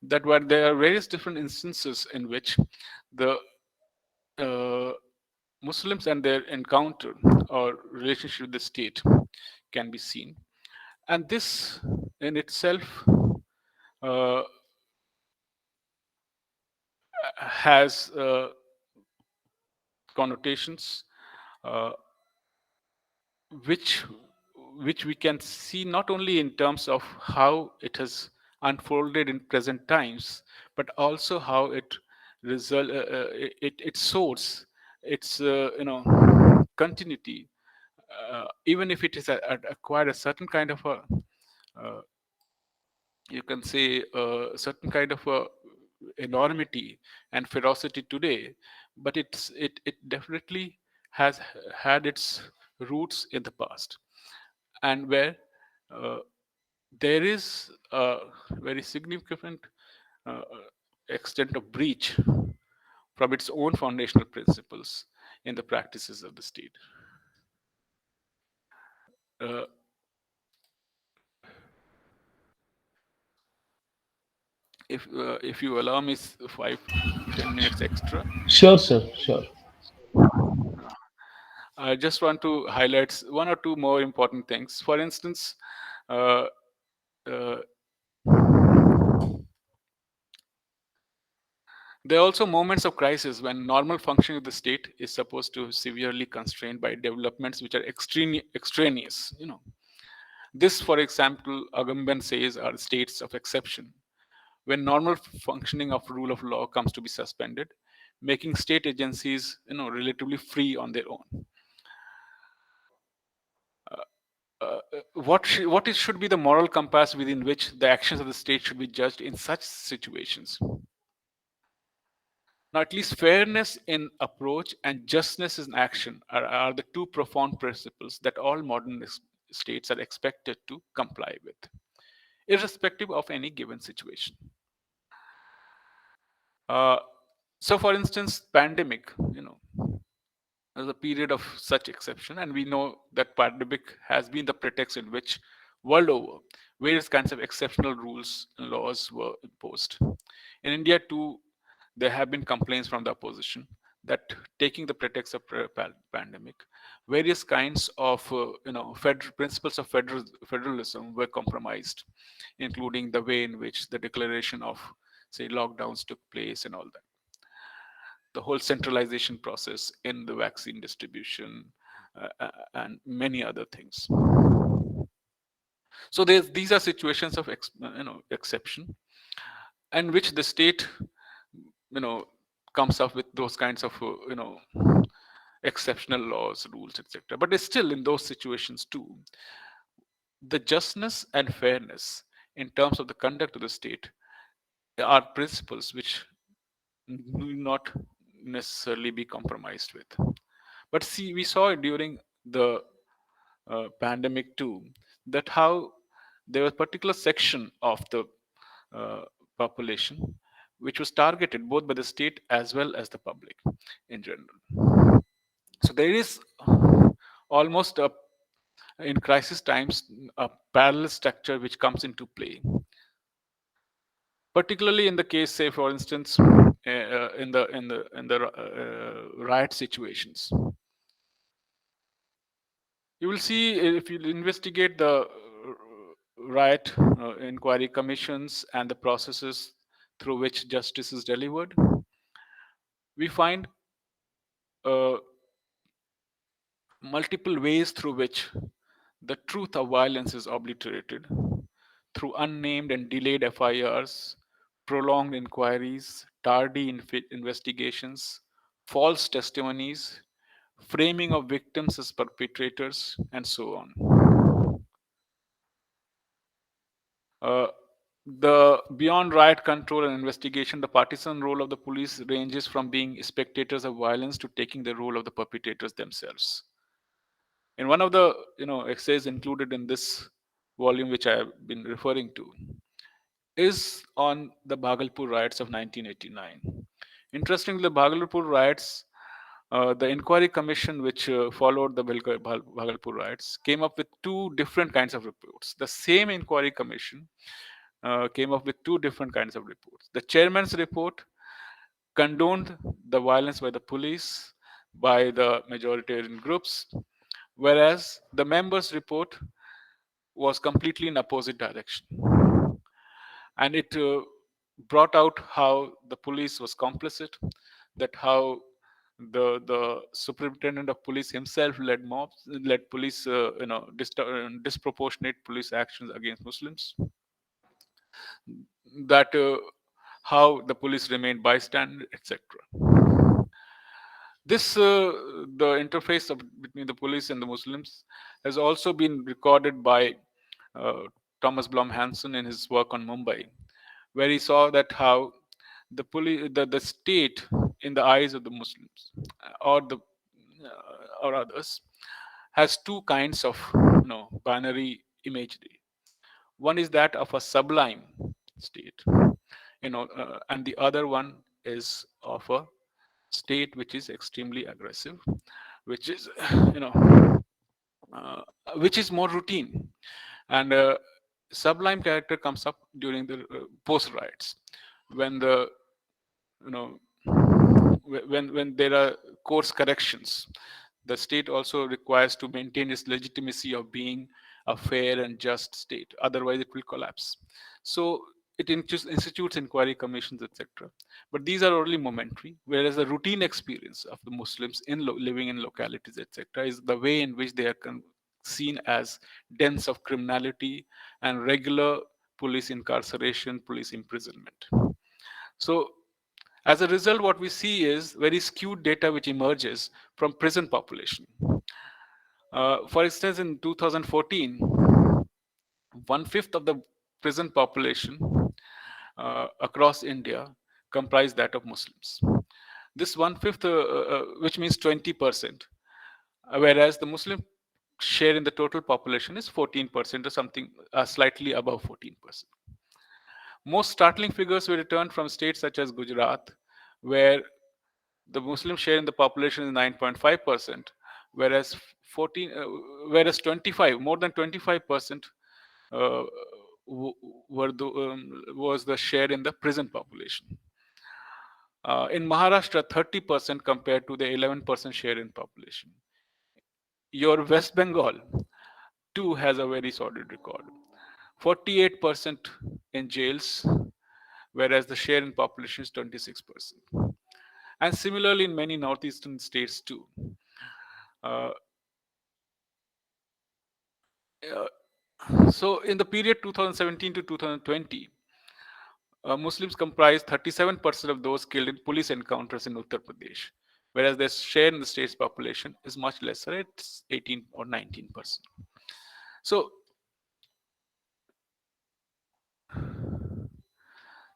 that while there are various different instances in which the uh, Muslims and their encounter or relationship with the state can be seen, and this in itself uh, has connotations uh, which which we can see not only in terms of how it has unfolded in present times, but also how its source, its continuity, even if it has acquired a certain kind of a, uh, you can say, a certain kind of a enormity and ferocity today, but it definitely has had its roots in the past, and where uh, there is a very significant uh, extent of breach from its own foundational principles in the practices of the state. Uh, if you allow me 5-10 minutes extra, Sure, sir. Sure. I just want to highlight one or two more important things. For instance, uh, uh, there are also moments of crisis when normal functioning of the state is supposed to severely constrained by developments which are extraneous. This, for example, Agamben says, are states of exception when normal functioning of rule of law comes to be suspended, making state agencies, relatively free on their own. What should be the moral compass within which the actions of the state should be judged in such situations? Now, at least fairness in approach and justness in action are the two profound principles that all modern states are expected to comply with, irrespective of any given situation. Uh, so, for instance, pandemic, was a period of such exception, and we know that pandemic has been the pretext in which, world over, various kinds of exceptional rules and laws were imposed. In India, too, there have been complaints from the opposition that, taking the pretext of pandemic, various kinds of principles of federalism were compromised, including the way in which the declaration of, say, lockdowns took place and all that, the whole centralization process in the vaccine distribution, and many other things. So these are situations of exception, and which the state comes up with those kinds of exceptional laws, rules, etc. But it's still, in those situations too, the justness and fairness in terms of the conduct of the state are principles which necessarily be compromised with. But see, we saw it during the pandemic too, that how there was a particular section of the uh, population which was targeted both by the state as well as the public in general. So there is almost a, in crisis times, a parallel structure which comes into play, particularly in the case, say for instance, in the riot situations. You will see, if you investigate the riot inquiry commissions and the processes through which justice is delivered, we find uh, multiple ways through which the truth of violence is obliterated through unnamed and delayed FIRs, prolonged inquiries, tardy investigations, false testimonies, framing of victims as perpetrators, and so on. The beyond riot control and investigation, the partisan role of the police ranges from being spectators of violence to taking the role of the perpetrators themselves. In one of the essays included in this volume, which I have been referring to, is on the Bhagalpur riots of 1989. Interestingly, the Bhagalpur riots, the inquiry commission which followed the Bhagalpur riots came up with two different kinds of reports. The same inquiry commission came up with two different kinds of reports. The chairman's report condoned the violence by the police, by the majoritarian groups, whereas the members' report was completely in opposite direction. And it brought out how the police was complicit, that how the superintendent of police himself led police, disproportionate police actions against Muslims, that how the police remained bystander, etc. This the interface between the police and the Muslims has also been recorded by Thomas Blom Hansen in his work on Mumbai, where he saw that how the police, the state, in the eyes of the Muslims or others, has two kinds of binary imagery. One is that of a sublime state, and the other one is of a state which is extremely aggressive, which is uh, which is more routine. And sublime character comes up during the post riots, when the you know when there are course corrections. The state also requires to maintain its legitimacy of being a fair and just state, otherwise it will collapse. So it institutes inquiry commissions, etc. But these are only momentary, whereas the routine experience of the Muslims in living in localities, etc., is the way in which they are seen as dens of criminality and regular police incarceration, police imprisonment. So as a result, what we see is very skewed data which emerges from prison population. For instance, in 2014, 1/5 of the prison population across India comprised that of Muslims. This 1/5, which means 20%, whereas the Muslim share in the total population is 14% or something, slightly above 14%. Most startling figures were returned from states such as Gujarat, where the Muslim share in the population is 9.5%, whereas 25, more than 25% uh, was the share in the prison population. In Maharashtra, 30% compared to the 11% share in population. Your West Bengal too has a very solid record. 48% in jails, whereas the share in population is 26%. And similarly in many northeastern states too. Uh, so in the period 2017 to 2020, Muslims comprise 37% of those killed in police encounters in Uttar Pradesh, whereas their share in the state's population is much lesser, it's 18 or 19%.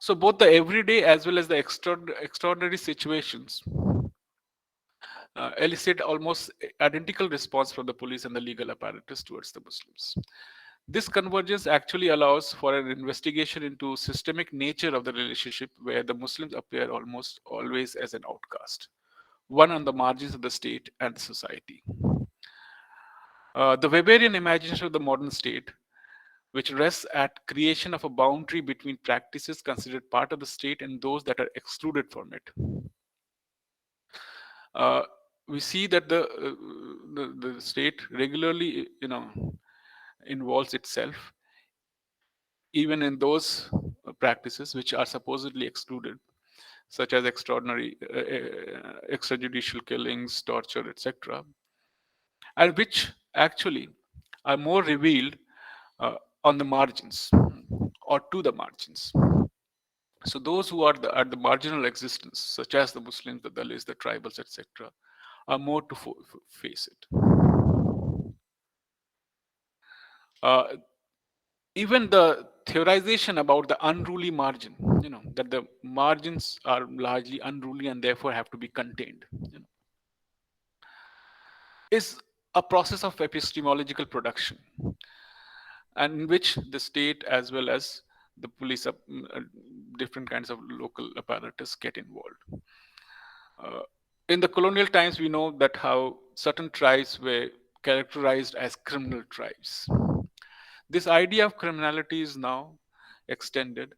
So both the everyday as well as the extraordinary situations elicit almost identical response from the police and the legal apparatus towards the Muslims. This convergence actually allows for an investigation into systemic nature of the relationship where the Muslims appear almost always as an outcast, one on the margins of the state and the society. The Weberian imagination of the modern state, which rests at creation of a boundary between practices considered part of the state and those that are excluded from it. We see that the state regularly, involves itself even in those practices which are supposedly excluded, such as extraordinary extrajudicial killings, torture, etc., and which actually are more revealed on the margins or to the margins. So those who are at the marginal existence, such as the Muslims, the Dalits, the tribals, etc., are more to face it. Even the theorization about the unruly margin, that the margins are largely unruly and therefore have to be contained, is a process of epistemological production, and in which the state as well as the police, different kinds of local apparatus get involved. In the colonial times, we know that how certain tribes were characterized as criminal tribes. This idea of criminality is now extended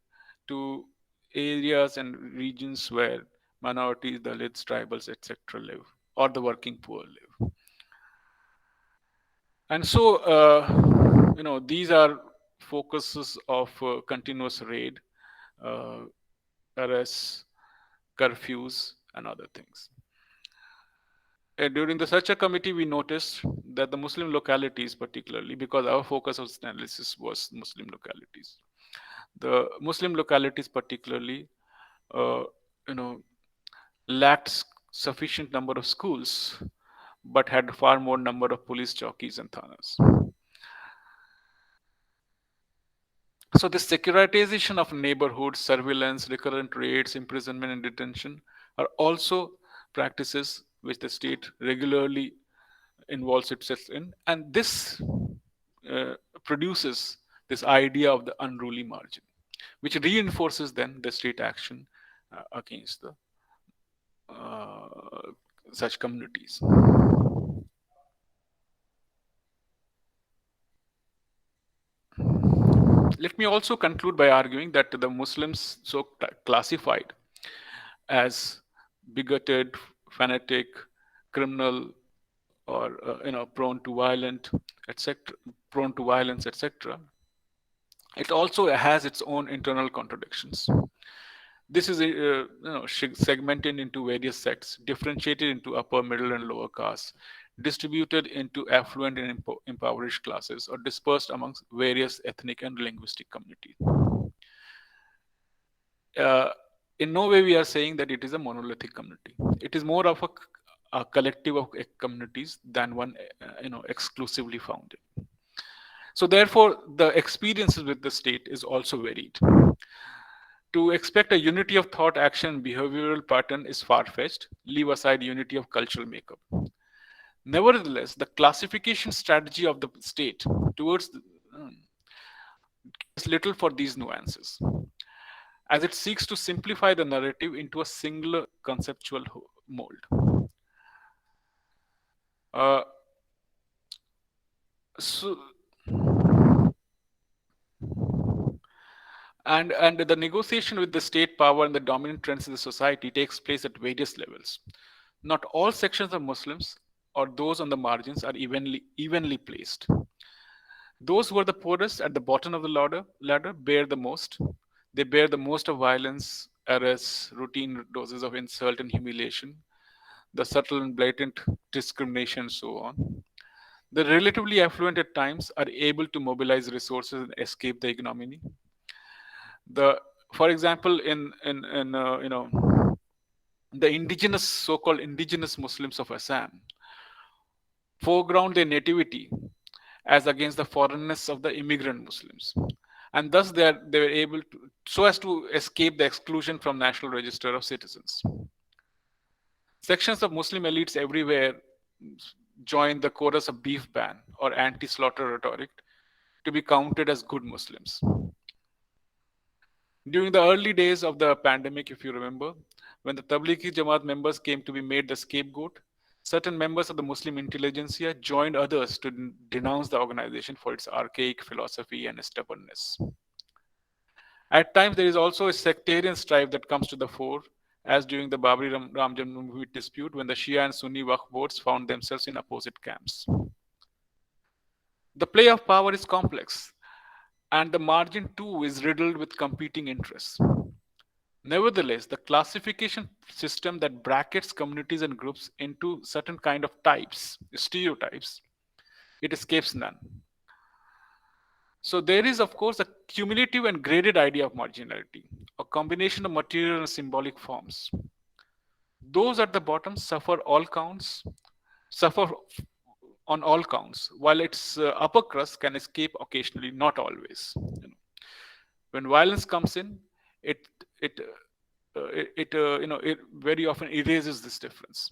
to areas and regions where minorities, Dalits, tribals, etc. live, or the working poor live. And so, these are focuses of continuous raid, arrests, curfews, and other things. During the Searcher Committee, we noticed that the Muslim localities, particularly, because our focus of analysis was Muslim localities, the Muslim localities particularly, lacked sufficient number of schools, but had far more number of police chowkis and thanas. So this securitization of neighborhoods, surveillance, recurrent raids, imprisonment, and detention are also practices which the state regularly involves itself in, and this produces this idea of the unruly margin, which reinforces then the state action against the such communities. Let me also conclude by arguing that the Muslims, so classified as bigoted, fanatic, criminal, or prone to violence, etc., it also has its own internal contradictions. This is segmented into various sects, differentiated into upper, middle, and lower castes, distributed into affluent and impoverished classes, or dispersed amongst various ethnic and linguistic communities. In no way we are saying that it is a monolithic community. It is more of a collective of communities than one exclusively founded. So therefore, the experiences with the state is also varied. To expect a unity of thought, action, behavioral pattern is far-fetched. Leave aside unity of cultural makeup. Nevertheless, the classification strategy of the state towards is little for these nuances, as it seeks to simplify the narrative into a singular conceptual mold. And the negotiation with the state power and the dominant trends in the society takes place at various levels. Not all sections of Muslims or those on the margins are evenly placed. Those who are the poorest at the bottom of the ladder bear the most. They bear the most of violence, arrests, routine doses of insult and humiliation, the subtle and blatant discrimination, and so on. The relatively affluent at times are able to mobilize resources and escape the ignominy. For example, in the so-called indigenous Muslims of Assam foreground their nativity as against the foreignness of the immigrant Muslims, and thus they were able to, so as to escape the exclusion from National Register of Citizens. Sections of Muslim elites everywhere joined the chorus of beef ban or anti-slaughter rhetoric to be counted as good Muslims. During the early days of the pandemic, if you remember, when the Tablighi Jamaat members came to be made the scapegoat, certain members of the Muslim intelligentsia joined others to denounce the organization for its archaic philosophy and stubbornness. At times, there is also a sectarian strife that comes to the fore, as during the Babri Ram Janmabhoomi dispute, when the Shia and Sunni Waqf boards found themselves in opposite camps. The play of power is complex, and the margin too is riddled with competing interests. Nevertheless, the classification system that brackets communities and groups into certain kind of types, stereotypes, it escapes none. So there is, of course, a cumulative and graded idea of marginality, a combination of material and symbolic forms. Those at the bottom suffer on all counts, while its upper crust can escape occasionally, not always. When violence comes in, it very often erases this difference.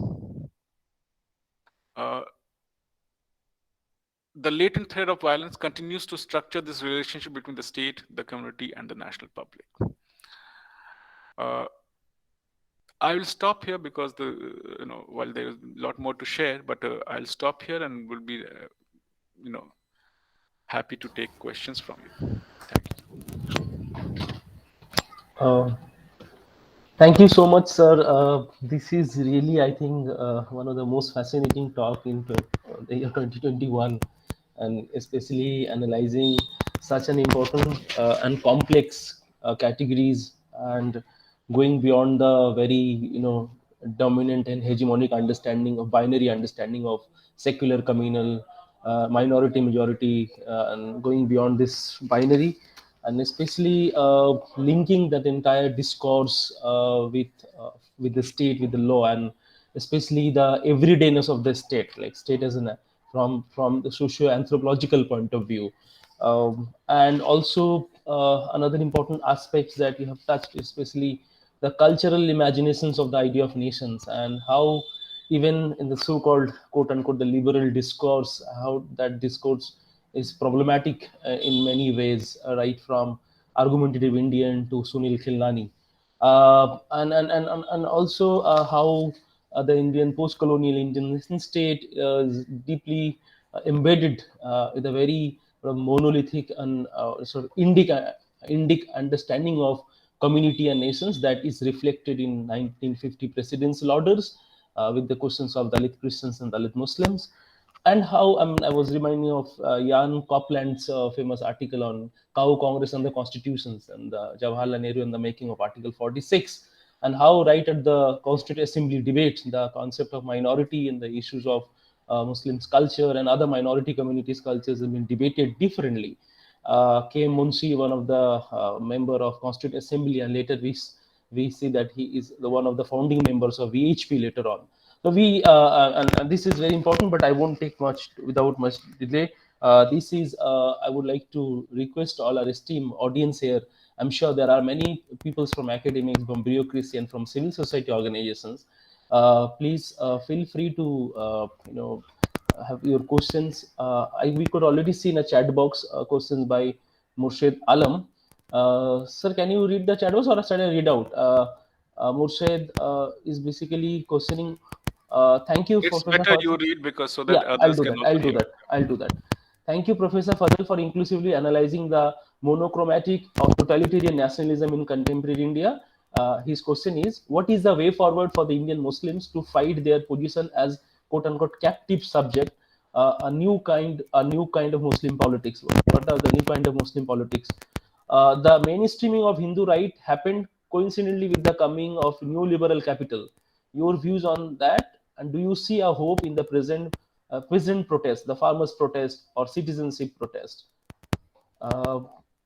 The latent thread of violence continues to structure this relationship between the state, the community, and the national public. I will stop here because while there is a lot more to share, but I'll stop here and will be happy to take questions from you. Thank you so much, sir. This is really, I think, one of the most fascinating talk in the year 2021, and especially analyzing such an important and complex categories and going beyond the very, dominant and hegemonic understanding of binary understanding of secular, communal, minority, majority, and going beyond this binary, and especially linking that entire discourse with the state, with the law, and especially the everydayness of the state, like state as an from the socio-anthropological point of view. And also another important aspects that you have touched, especially the cultural imaginations of the idea of nations, and how even in the so-called quote unquote the liberal discourse, how that discourse is problematic in many ways, right from argumentative Indian to Sunil Khilnani, and also how the Indian post-colonial Indian nation state is deeply embedded with a very monolithic and sort of Indic understanding of community and nations that is reflected in 1950 presidential orders with the questions of Dalit Christians and Dalit Muslims, and how I was reminding of Jan Copland's famous article on Cow Congress and the Constitutions, and Jawaharlal Nehru and the making of Article 46, and how right at the Constituent Assembly debate, the concept of minority and the issues of Muslims culture and other minority communities cultures have been debated differently. K.M. Munshi, one of the member of Constituent Assembly, and later we see that he is one of the founding members of VHP later on. So and this is very important, but I won't take without much delay. This is I would like to request all our esteemed audience here. I'm sure there are many people from academics, from bureaucracy, and from civil society organizations. Please feel free to have your questions. We could already see in a chat box questions by Murshid Alam. Sir, can you read the chat box, or should I read out? Murshid is basically questioning. Thank you. It's better you read, because so that yeah, others can I'll do that. Thank you, Professor Fadil, for inclusively analyzing the monochromatic of totalitarian nationalism in contemporary India. His question is, what is the way forward for the Indian Muslims to fight their position as quote unquote captive subject, a new kind of Muslim politics? What are the new kind of Muslim politics? The mainstreaming of Hindu right happened coincidentally with the coming of neoliberal capital. Your views on that, and do you see a hope in the present protest, the farmers' protest or citizenship protest?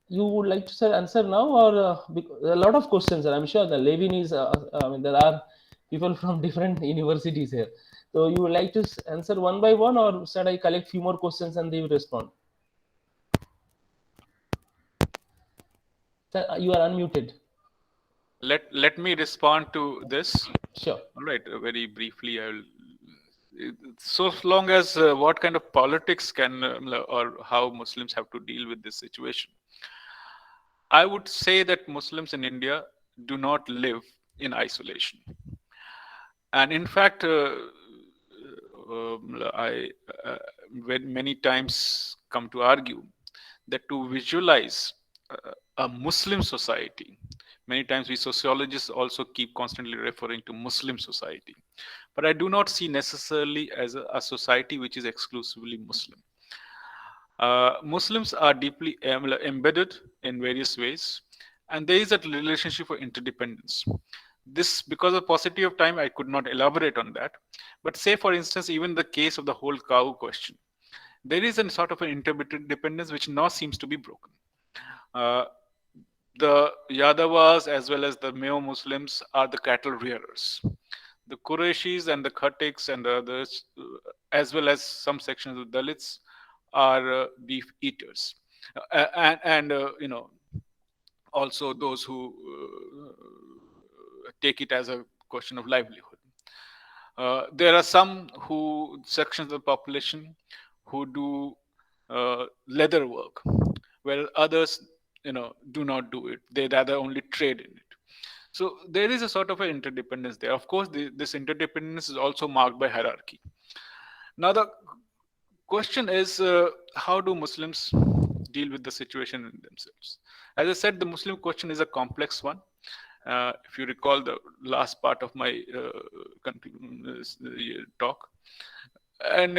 You would like to answer now, or a lot of questions, and I'm sure the Levin is. There are people from different universities here, so you would like to answer one by one, or should I collect few more questions and they will respond? Sir, you are unmuted. Let me respond to this. Sure. All right, very briefly, I will. So long as what kind of politics can or how Muslims have to deal with this situation, I would say that Muslims in India do not live in isolation, and in fact, I many times come to argue that to visualize a Muslim society, many times we sociologists also keep constantly referring to Muslim society, but I do not see necessarily as a society which is exclusively Muslim. Muslims are deeply embedded in various ways, and there is a relationship of interdependence. This, because of paucity of time, I could not elaborate on that. But say, for instance, even the case of the whole cow question, there is a sort of an interdependence which now seems to be broken. Uh, the Yadavas as well as the Mayo Muslims are the cattle rearers. The Qurayshis and the Khatiks and the others, as well as some sections of Dalits, are beef eaters, and also those who take it as a question of livelihood. There are some who sections of the population who do leather work, where others, do not do it. They rather only trade in it. So there is a sort of an interdependence there. Of course, this interdependence is also marked by hierarchy. Now the question is, how do Muslims deal with the situation in themselves? As I said, the Muslim question is a complex one. If you recall the last part of my talk, and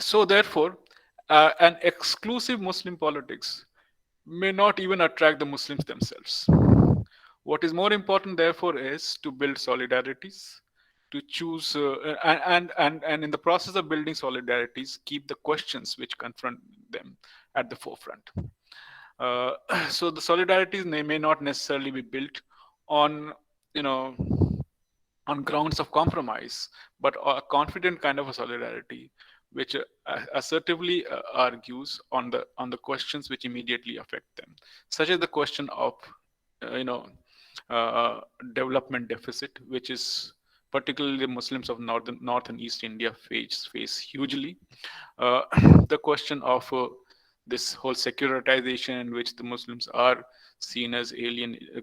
so therefore, an exclusive Muslim politics may not even attract the Muslims themselves. What is more important, therefore, is to build solidarities, to choose, and in the process of building solidarities, keep the questions which confront them at the forefront. Uh, so the solidarities may not necessarily be built on, you know, on grounds of compromise, but a confident kind of a solidarity, which assertively argues on the questions which immediately affect them, such as the question of, uh, you know, development deficit, which is particularly the Muslims of North and East India face hugely. Uh, the question of this whole securitization in which the Muslims are seen as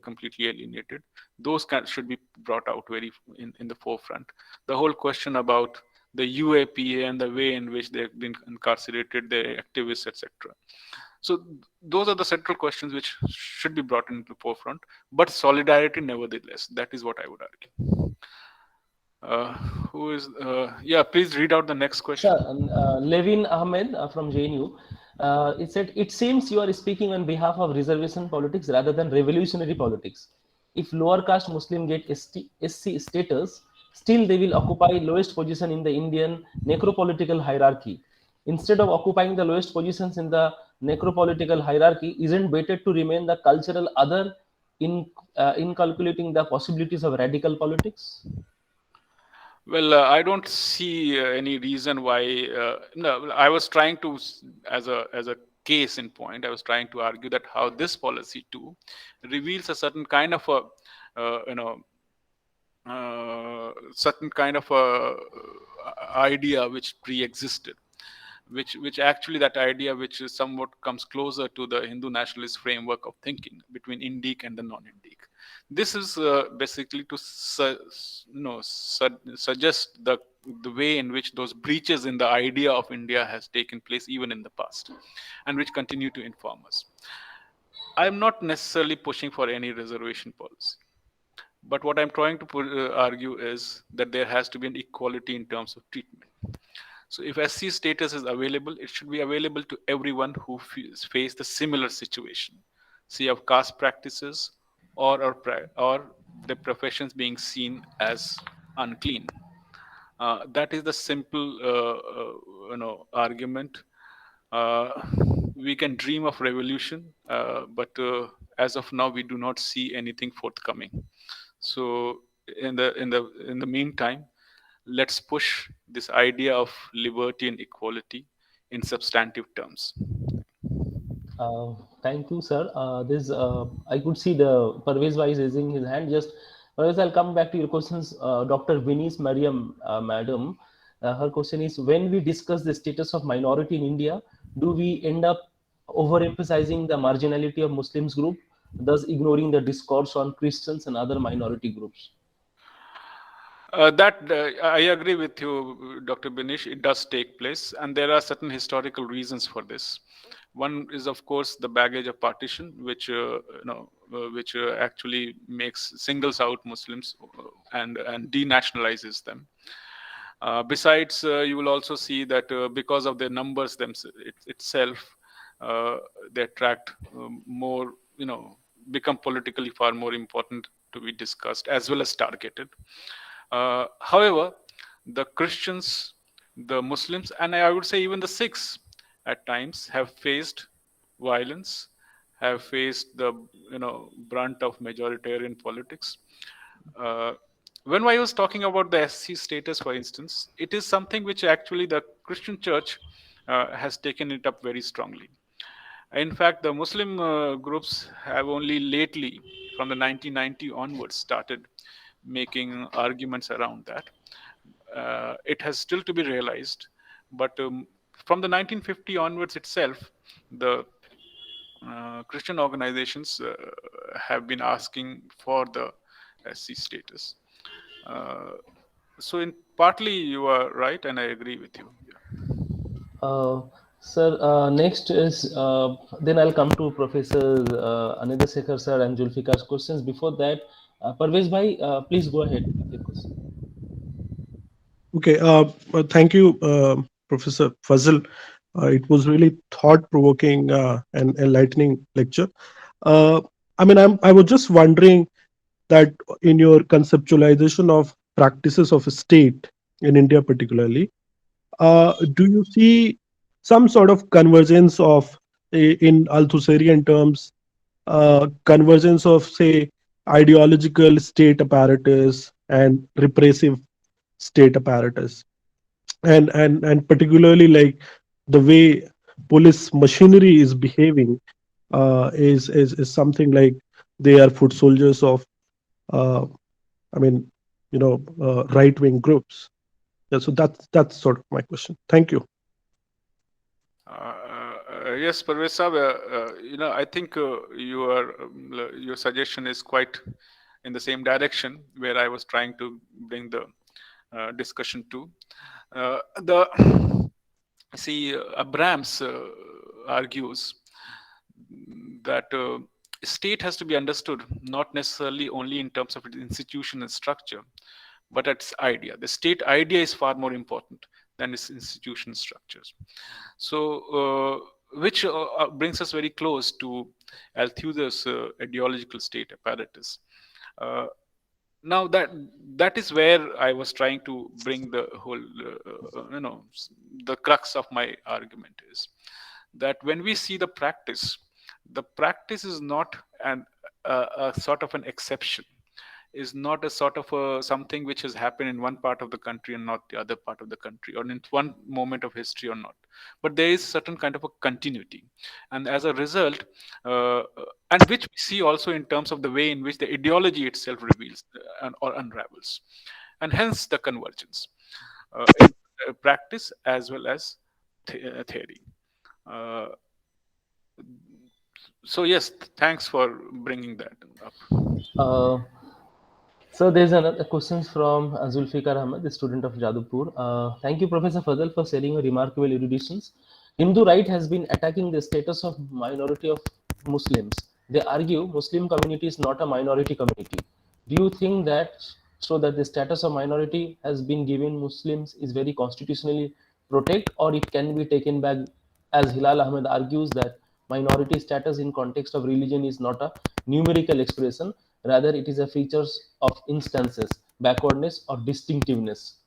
completely alienated, those should be brought out very in the forefront. The whole question about the UAPA and the way in which they've been incarcerated, their activists, etc. So those are the central questions which should be brought into the forefront, but solidarity nevertheless. That is what I would argue. Who is, yeah, please read out the next question. Sure. Levin Ahmed from JNU. It said, it seems you are speaking on behalf of reservation politics rather than revolutionary politics. If lower caste Muslim get SC status, still they will occupy lowest position in the Indian necropolitical hierarchy. Instead of occupying the lowest positions in the necropolitical hierarchy, isn't better to remain the cultural other in calculating the possibilities of radical politics? Well, I don't see any reason why. No, I was trying to, as a case in point, I was trying to argue that how this policy too reveals a certain kind of a, certain kind of a idea which pre-existed, which actually that idea which is somewhat comes closer to the Hindu nationalist framework of thinking between Indic and the non-Indic. This is basically to suggest the way in which those breaches in the idea of India has taken place even in the past, and which continue to inform us. I am not necessarily pushing for any reservation policy, but what I'm trying to argue is that there has to be an equality in terms of treatment. So if SC status is available, it should be available to everyone who face the similar situation, say of caste practices or the professions being seen as unclean. That is the simple argument. Uh, we can dream of revolution, but as of now, we do not see anything forthcoming. So in the meantime, let's push this idea of liberty and equality in substantive terms. Thank you, sir. I could see the Parvez Bhai is raising his hand. Just Parvez, I'll come back to your questions. Dr. Vinis Mariam, madam, her question is: when we discuss the status of minority in India, do we end up overemphasizing the marginality of Muslims group, thus ignoring the discourse on Christians and other minority groups? I agree with you, Dr. Binish. It does take place, and there are certain historical reasons for this. One is, of course, the baggage of partition, which actually singles out Muslims and denationalizes them. Besides, you will also see that because of their numbers itself, they attract more, become politically far more important to be discussed as well as targeted. However, the Christians, the Muslims, and I would say even the Sikhs at times have faced violence, have faced the brunt of majoritarian politics. Uh, when I was talking about the SC status, for instance, it is something which actually the Christian Church has taken it up very strongly. In fact, the Muslim groups have only lately, from the 1990 onwards, started making arguments around that. It has still to be realized, but from the 1950 onwards itself, the Christian organizations have been asking for the SC status. So, in partly you are right, and I agree with you. Uh, Sir, next is then I'll come to Professor Anindya Sekhar sir and Julfikar's questions. Before that, Parvez Bhai, please go ahead with your question. Okay, thank you, Professor Fazil. It was really thought-provoking and enlightening lecture. Uh, I was just wondering that in your conceptualization of practices of a state in India, particularly, do you see some sort of convergence of, in Althusserian terms, convergence of, say, ideological state apparatus and repressive state apparatus, and particularly like the way police machinery is behaving is something like they are foot soldiers of uh, right wing groups. Yeah, so that's sort of my question. Thank you. Yes, Parvez Saab, I think your suggestion is quite in the same direction where I was trying to bring the discussion to. The see, Abrams argues that state has to be understood not necessarily only in terms of its institution and structure, but its idea. The state idea is far more important than its institution structures. So, which brings us very close to Althusser's ideological state apparatus. Now that is where I was trying to bring the whole, the crux of my argument is that when we see the practice is not a sort of an exception, is not a sort of something which has happened in one part of the country and not the other part of the country, or in one moment of history or not, but there is certain kind of a continuity, and as a result, and which we see also in terms of the way in which the ideology itself reveals or unravels, and hence the convergence in practice as well as theory. uh, so yes, thanks for bringing that up. So there's another question from Zulfikar Ahmed, the student of Jadavpur. Thank you, Professor Fadal, for sharing your remarkable eruditions. Hindu right has been attacking the status of minority of Muslims. They argue Muslim community is not a minority community. Do you think that so that the status of minority has been given Muslims is very constitutionally protected, or it can be taken back, as Hilal Ahmed argues that minority status in context of religion is not a numerical expression, rather it is a features of instances, backwardness or distinctiveness?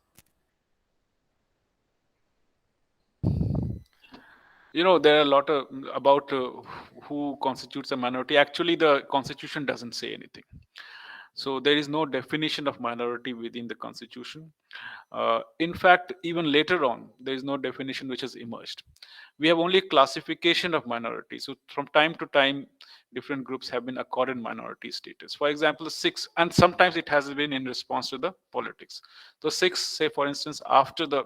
There are a lot of about who constitutes a minority. Actually, the constitution doesn't say anything. So there is no definition of minority within the constitution. In fact, even later on, there is no definition which has emerged. We have only classification of minorities. So from time to time, different groups have been accorded minority status. For example, the Sikhs, and sometimes it has been in response to the politics. The Sikhs, say for instance, after the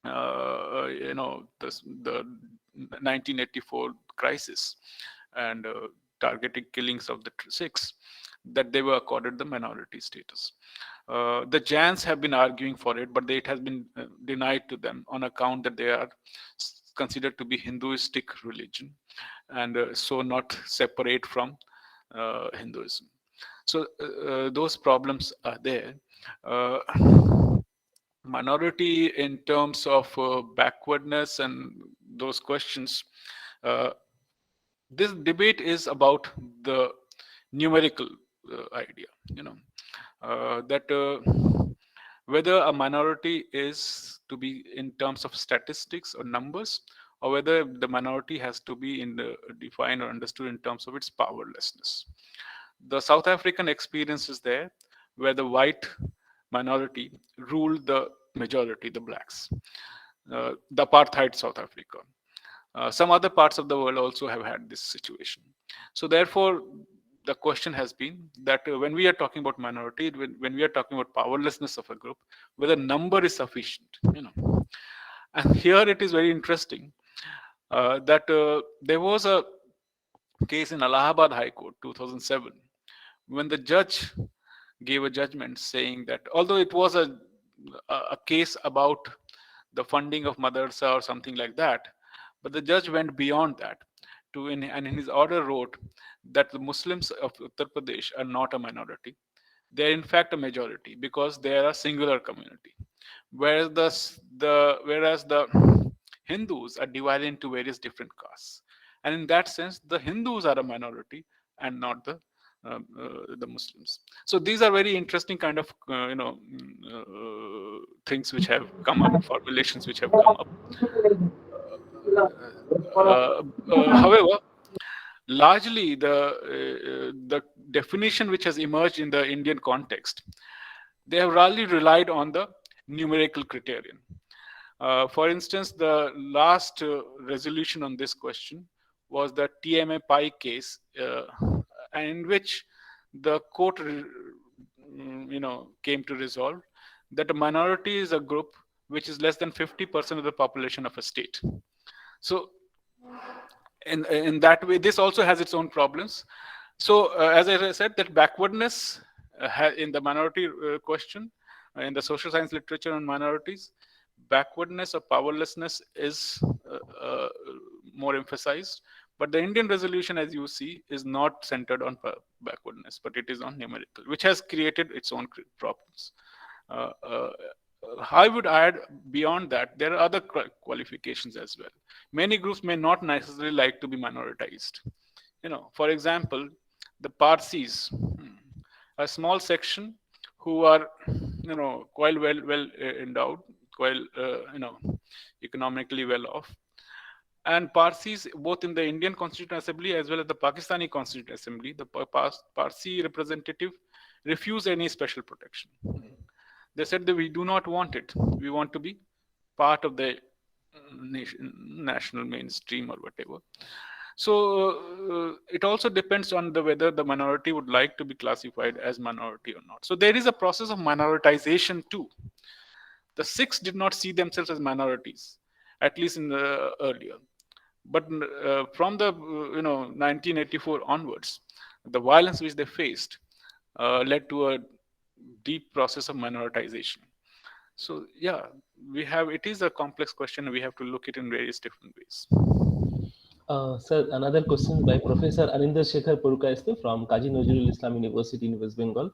the 1984 crisis and targeted killings of the Sikhs, that they were accorded the minority status. The Jains have been arguing for it, but it has been denied to them on account that they are considered to be Hinduistic religion and so not separate from Hinduism. So those problems are there. Minority in terms of backwardness and those questions, this debate is about the numerical idea, that whether a minority is to be in terms of statistics or numbers, or whether the minority has to be defined or understood in terms of its powerlessness. The South African experience is there, where the white minority ruled the majority, the blacks, the apartheid South Africa. Some other parts of the world also have had this situation. So therefore, the question has been that when we are talking about minority, when we are talking about powerlessness of a group, whether number is sufficient, And here it is very interesting that there was a case in Allahabad High Court, 2007, when the judge gave a judgment saying that although it was a case about the funding of madrasa or something like that, but the judge went beyond that and in his order wrote that the Muslims of Uttar Pradesh are not a minority. They are in fact a majority because they are a singular community. Whereas the Hindus are divided into various different castes. And in that sense, the Hindus are a minority and not the Muslims. So these are very interesting kind of things which have come up, formulations which have come up. However, largely the definition which has emerged in the Indian context, they have largely relied on the numerical criterion. For instance, the last resolution on this question was the TMA Pi case, in which the court came to resolve that a minority is a group which is less than 50% of the population of a state. So in that way, this also has its own problems. So as I said, that backwardness in the minority question, in the social science literature on minorities, backwardness or powerlessness is more emphasized. But the Indian resolution, as you see, is not centered on backwardness, but it is on numerical, which has created its own problems. I would add beyond that, there are other qualifications as well. Many groups may not necessarily like to be minoritized. For example, the Parsis, a small section who are, quite well endowed, quite, economically well off. And Parsis, both in the Indian Constituent Assembly as well as the Pakistani Constituent Assembly, the Parsi representative refused any special protection. They said that we do not want it. We want to be part of the national mainstream or whatever. So it also depends on whether the minority would like to be classified as minority or not. So there is a process of minoritization too. The Sikhs did not see themselves as minorities, at least in the earlier. But from the 1984 onwards, the violence which they faced led to a deep process of minoritization. So yeah, it is a complex question, and we have to look at it in various different ways. Sir, another question by Professor Aninder Shekhar Purkaiste from Kazi Nazrul Islam University in West Bengal.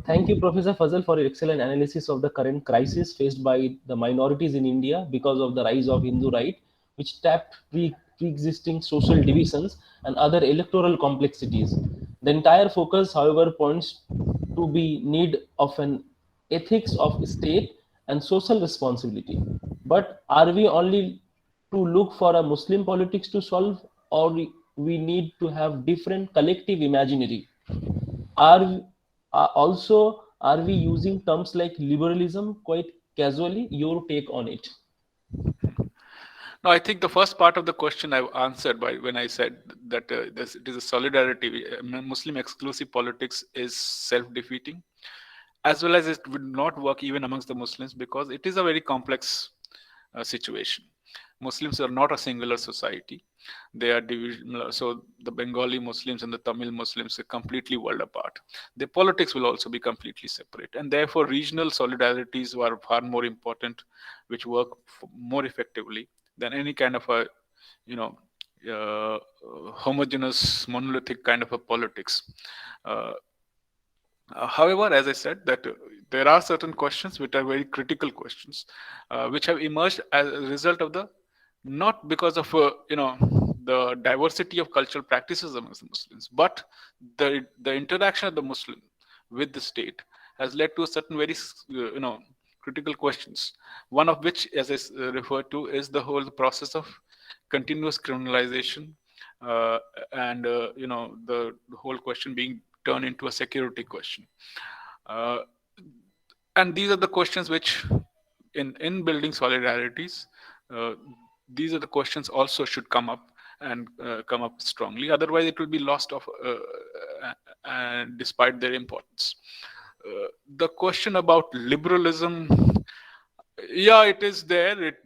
Thank you, Professor Fazal, for your excellent analysis of the current crisis faced by the minorities in India because of the rise of Hindu right, which tapped pre-existing social divisions and other electoral complexities. The entire focus, however, points to be need of an ethics of state and social responsibility. But are we only to look for a Muslim politics to solve, or we need to have different collective imaginary? Are Also, are we using terms like liberalism quite casually? Your take on it? No, I think the first part of the question I've answered by when I said that it is a solidarity. Muslim exclusive politics is self-defeating, as well as it would not work even amongst the Muslims because it is a very complex situation. Muslims are not a singular society. They are division. So the Bengali Muslims and the Tamil Muslims are completely world apart. The politics will also be completely separate, and therefore regional solidarities are far more important, which work more effectively than any kind of a, you know, homogeneous monolithic kind of a politics. Uh, However, as I said, that there are certain questions which are very critical questions, which have emerged as a result of the not because of the diversity of cultural practices amongst the Muslims, but the interaction of the Muslim with the state has led to a certain very critical questions. One of which, as I referred to, is the whole process of continuous criminalization, and the whole question being turned into a security question. Uh, and these are the questions which, in building solidarities, uh, these are the questions also should come up and come up strongly. Otherwise, it will be lost of, despite their importance. The question about liberalism, yeah, it is there. It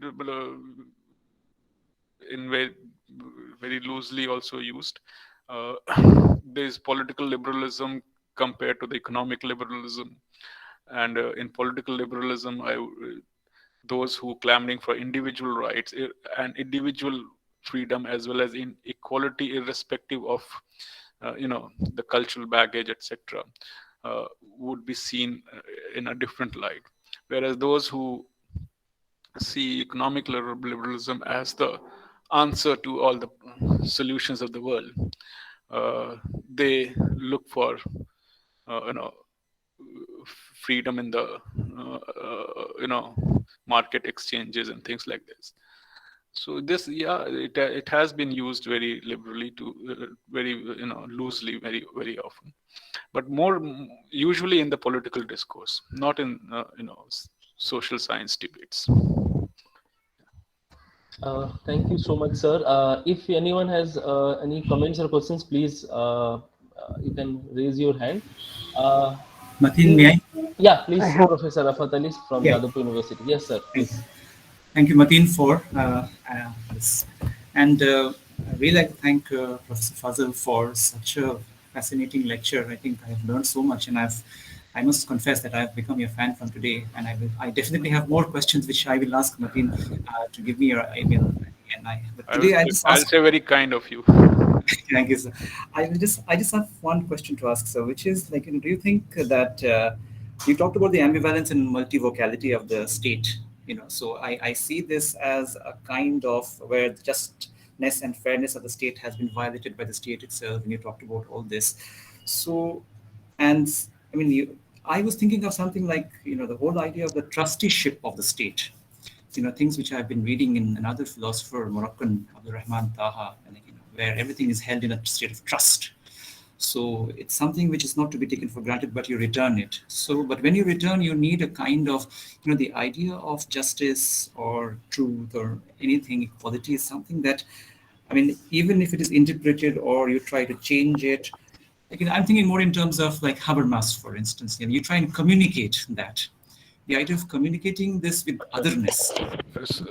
in very loosely also used. Uh, there is political liberalism compared to the economic liberalism, and in political liberalism, those who clamoring for individual rights and individual freedom as well as in equality, irrespective of the cultural baggage, etc., would be seen in a different light. Whereas those who see economic liberalism as the answer to all the solutions of the world, they look for uh, you know freedom in the market exchanges and things like this. So this, yeah, it has been used very liberally to very loosely, very often, but more usually in the political discourse, not in social science debates. Thank you so much, sir. If anyone has any comments or questions, please you can raise your hand. Mateen, may I? Yeah, please, Professor Rafat Ali from Yeah. Jadavpur University. Yes, sir. Please. Thank you, Mateen, for this. And I really like to thank Professor Fazal for such a fascinating lecture. I think I have learned so much, and I must confess that I have become your fan from today. And I definitely have more questions which I will ask Mateen to give me your email. And but today I'll say very kind of you. Thank you, sir. I just have one question to ask, sir, which is like, do you think that you talked about the ambivalence and multivocality of the state? So I see this as a kind of where the justness and fairness of the state has been violated by the state itself. And you talked about all this. So, and I mean, I was thinking of something like, the whole idea of the trusteeship of the state. Things which I've been reading in another philosopher, Moroccan, Abdul Rahman Taha, and where everything is held in a state of trust. So it's something which is not to be taken for granted, but you return it. So, but when you return, you need a kind of, the idea of justice or truth or anything, equality is something that, I mean, even if it is interpreted or you try to change it, I'm thinking more in terms of like Habermas, for instance. You try and communicate that. The idea of communicating this with otherness,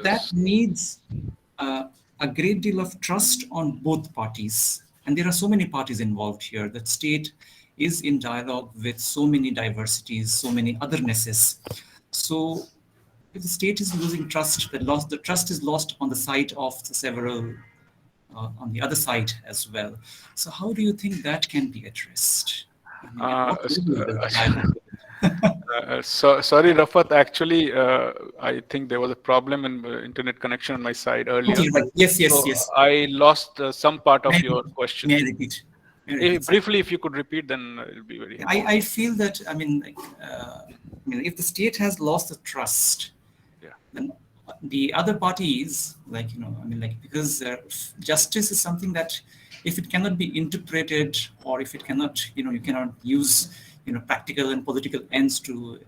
that needs a great deal of trust on both parties. And there are so many parties involved here. The state is in dialogue with so many diversities, so many othernesses. So if the state is losing trust, the trust is lost on the side of the several, on the other side as well. So how do you think that can be addressed? Sorry, Rafat. Actually, I think there was a problem in the internet connection on my side earlier. Okay, right. Yes. I lost some part of your question. May I repeat? Briefly, if you could repeat, then it'll be very helpful. I feel that, if the state has lost the trust, then the other parties, because justice is something that if it cannot be interpreted, or if it cannot, you cannot use, practical and political ends to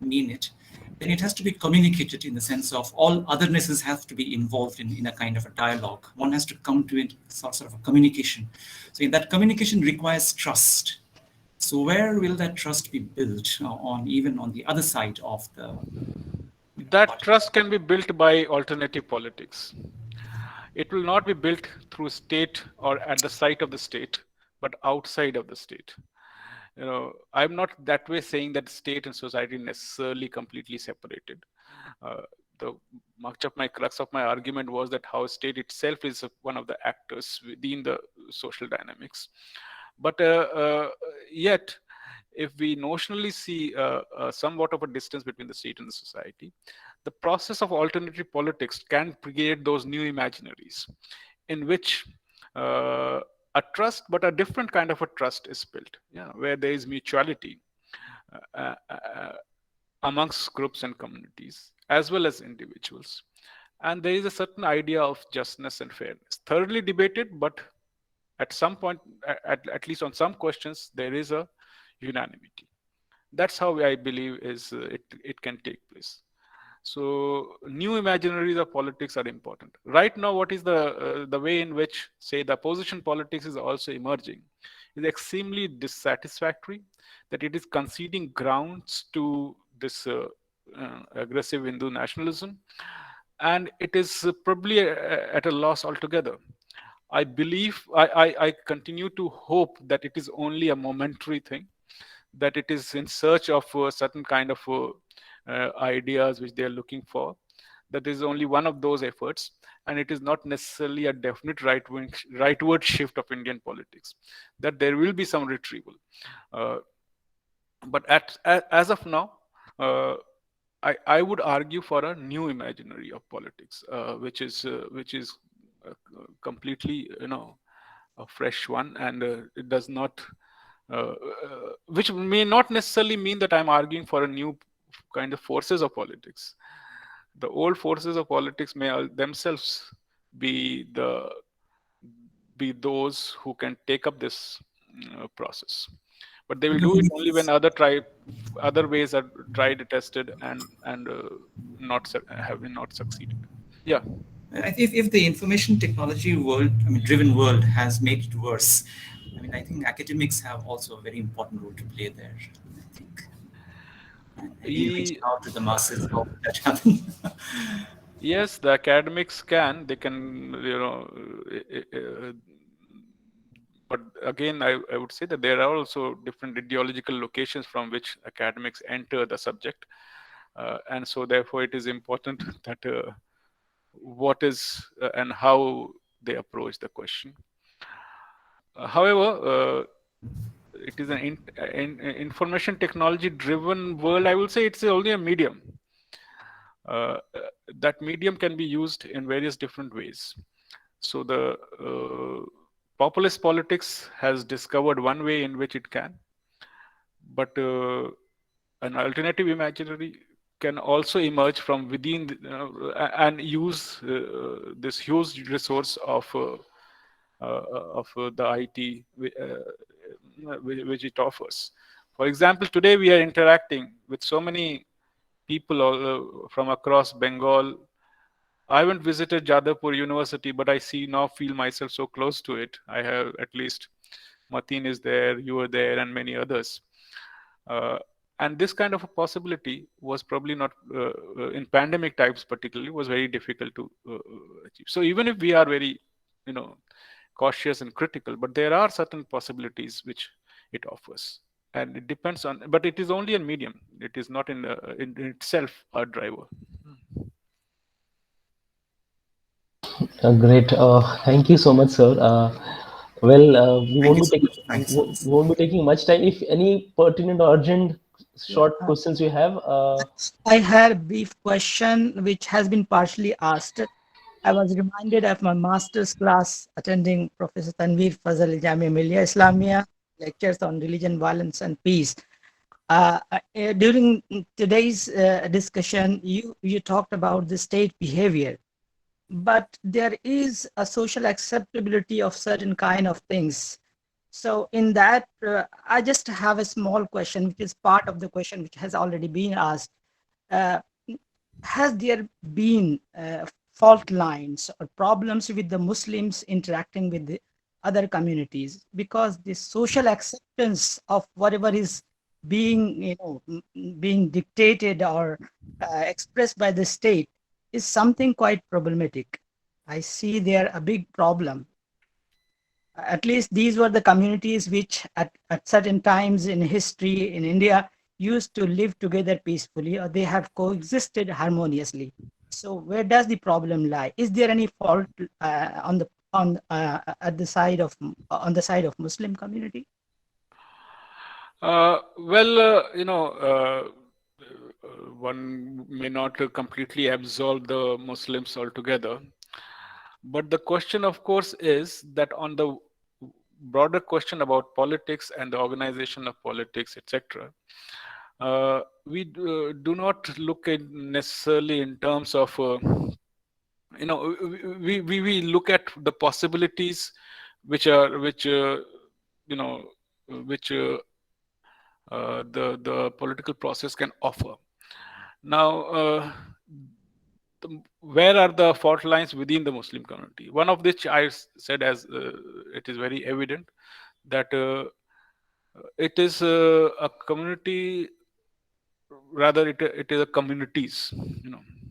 mean it, then it has to be communicated in the sense of all othernesses have to be involved in a kind of a dialogue. One has to come to it sort of a communication. So in that communication requires trust. So where will that trust be built on, even on the other side of the... That trust can be built by alternative politics. It will not be built through state or at the site of the state, but outside of the state. I'm not that way saying that state and society necessarily completely separated. The much of my crux of my argument was that how state itself is one of the actors within the social dynamics. But yet, if we notionally see somewhat of a distance between the state and the society, the process of alternative politics can create those new imaginaries in which a trust, but a different kind of a trust is built, where there is mutuality amongst groups and communities, as well as individuals. And there is a certain idea of justness and fairness, thoroughly debated, but at some point, at least on some questions, there is a unanimity. That's how I believe it can take place. So new imaginaries of politics are important. Right now, what is the way in which, say, the opposition politics is also emerging is extremely dissatisfactory, that it is conceding grounds to this aggressive Hindu nationalism, and it is probably at a loss altogether. I believe, I continue to hope that it is only a momentary thing, that it is in search of a certain kind of ideas which they are looking for, that is only one of those efforts, and it is not necessarily a definite rightward shift of Indian politics, that there will be some retrieval. But as of now, I would argue for a new imaginary of politics, which is completely, a fresh one, and it does not, which may not necessarily mean that I'm arguing for a new kind of forces of politics. The old forces of politics may themselves be those who can take up this process, but they will do it only when other ways are tried, tested, and have not succeeded. Yeah. If the information technology driven world has made it worse, I think academics have also a very important role to play there. I think. Reaching out to the masses, how would that happen? Yes, the academics can. They can, but again, I would say that there are also different ideological locations from which academics enter the subject. And so therefore it is important that what is and how they approach the question. However, it is an information technology driven world. I will say it's only a medium. That medium can be used in various different ways. So the populist politics has discovered one way in which it can, but an alternative imaginary can also emerge from within and use this huge resource of the IT which it offers. For example, today we are interacting with so many people from across Bengal. I haven't visited Jadavpur University, but I feel myself so close to it. I have at least Mateen is there, you are there, and many others. And this kind of a possibility was probably not in pandemic times, particularly, was very difficult to achieve. So even if we are very, cautious and critical, but there are certain possibilities which it offers, and it depends on. But it is only a medium. It is not in itself a driver. Great. Thank you so much, sir. We won't be taking much time. If any pertinent or urgent short questions you have. I had a brief question which has been partially asked. I was reminded of my master's class attending Professor Tanveer Fazal Jamia Millia Islamia lectures on religion, violence, and peace. During today's discussion, you talked about the state behavior. but there is a social acceptability of certain kind of things. So in that, I just have a small question, which is part of the question which has already been asked. Uh, has there been fault lines or problems with the Muslims interacting with the other communities? Because the social acceptance of whatever is being, being dictated or expressed by the state is something quite problematic. I see there a big problem. At least these were the communities which at certain times in history in India used to live together peacefully, or they have coexisted harmoniously. So where does the problem lie? Is there any fault on the at the side of on the side of Muslim community? One may not completely absolve the Muslims altogether. But the question, of course, is that on the broader question about politics and the organization of politics, etc., we do not look at necessarily in terms of, we look at the possibilities which are, which the political process can offer. Now, where are the fault lines within the Muslim community? One of which I said, as it is very evident that it is a community, rather it is a communities.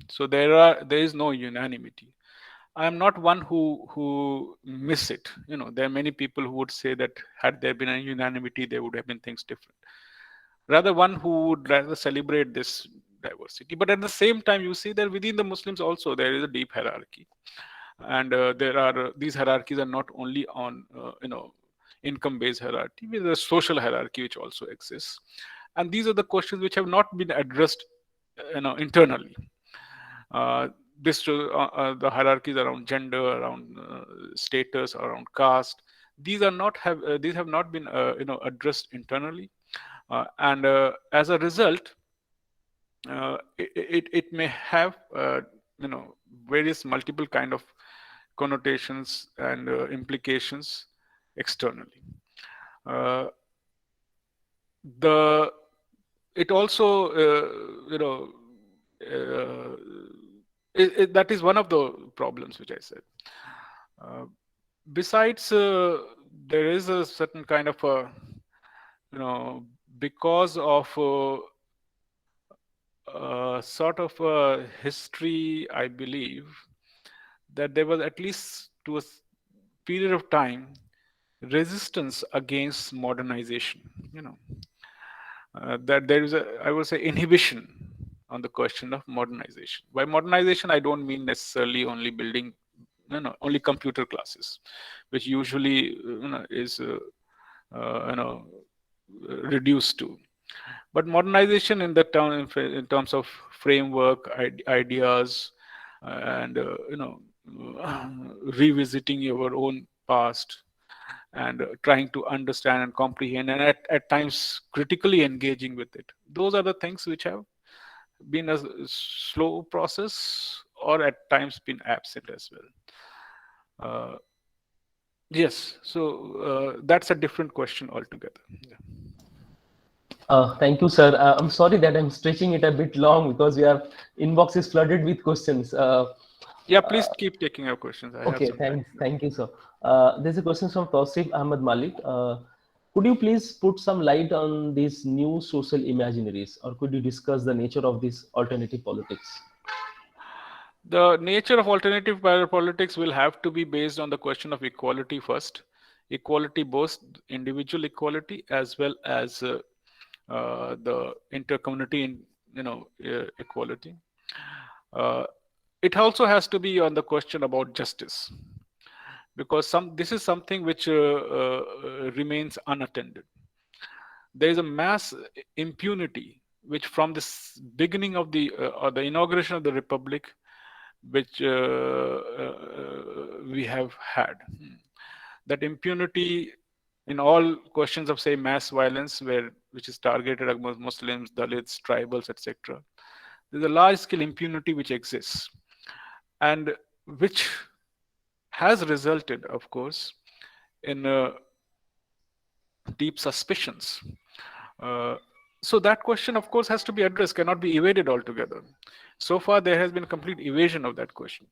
So there is no unanimity. I am not one who miss it. There are many people who would say that had there been a unanimity, there would have been things different. Rather, one who would rather celebrate this diversity. But at the same time, you see that within the Muslims also there is a deep hierarchy, and there are these hierarchies are not only on income-based hierarchy, with a social hierarchy which also exists, and these are the questions which have not been addressed, internally. The hierarchies around gender, around status, around caste. These have not been addressed internally, and as a result, it may have various multiple kind of connotations and implications externally. It also that is one of the problems which I said. Besides, there is a certain kind of because of sort of a history, I believe that there was, at least to a period of time, resistance against modernization. That there is I would say, inhibition on the question of modernization. By modernization, I don't mean necessarily only building, only computer classes, which usually is reduced to. But modernization in terms of framework, ideas, and revisiting your own past, and trying to understand and comprehend, and at times critically engaging with it. Those are the things which have been a slow process, or at times been absent as well. Yes, so that's a different question altogether. Yeah. Thank you, sir. I'm sorry that I'm stretching it a bit long, because we have inbox is flooded with questions. Yeah, please keep taking your questions. I Okay, have some time. thank you, sir. There's a question from Tausif Ahmed Malik. Could you please put some light on these new social imaginaries, or could you discuss the nature of this alternative politics? The nature of alternative politics will have to be based on the question of equality first. Equality, both individual equality as well as the inter-community equality. It also has to be on the question about justice, because this is something which remains unattended. There is a mass impunity which, from this beginning of the or the inauguration of the republic, which we have had, that impunity in all questions of, say, mass violence, which is targeted against Muslims, Dalits, tribals, etc. There's a large scale impunity which exists, and which has resulted, of course, in deep suspicions. So that question, of course, has to be addressed, cannot be evaded altogether. So far, there has been complete evasion of that question.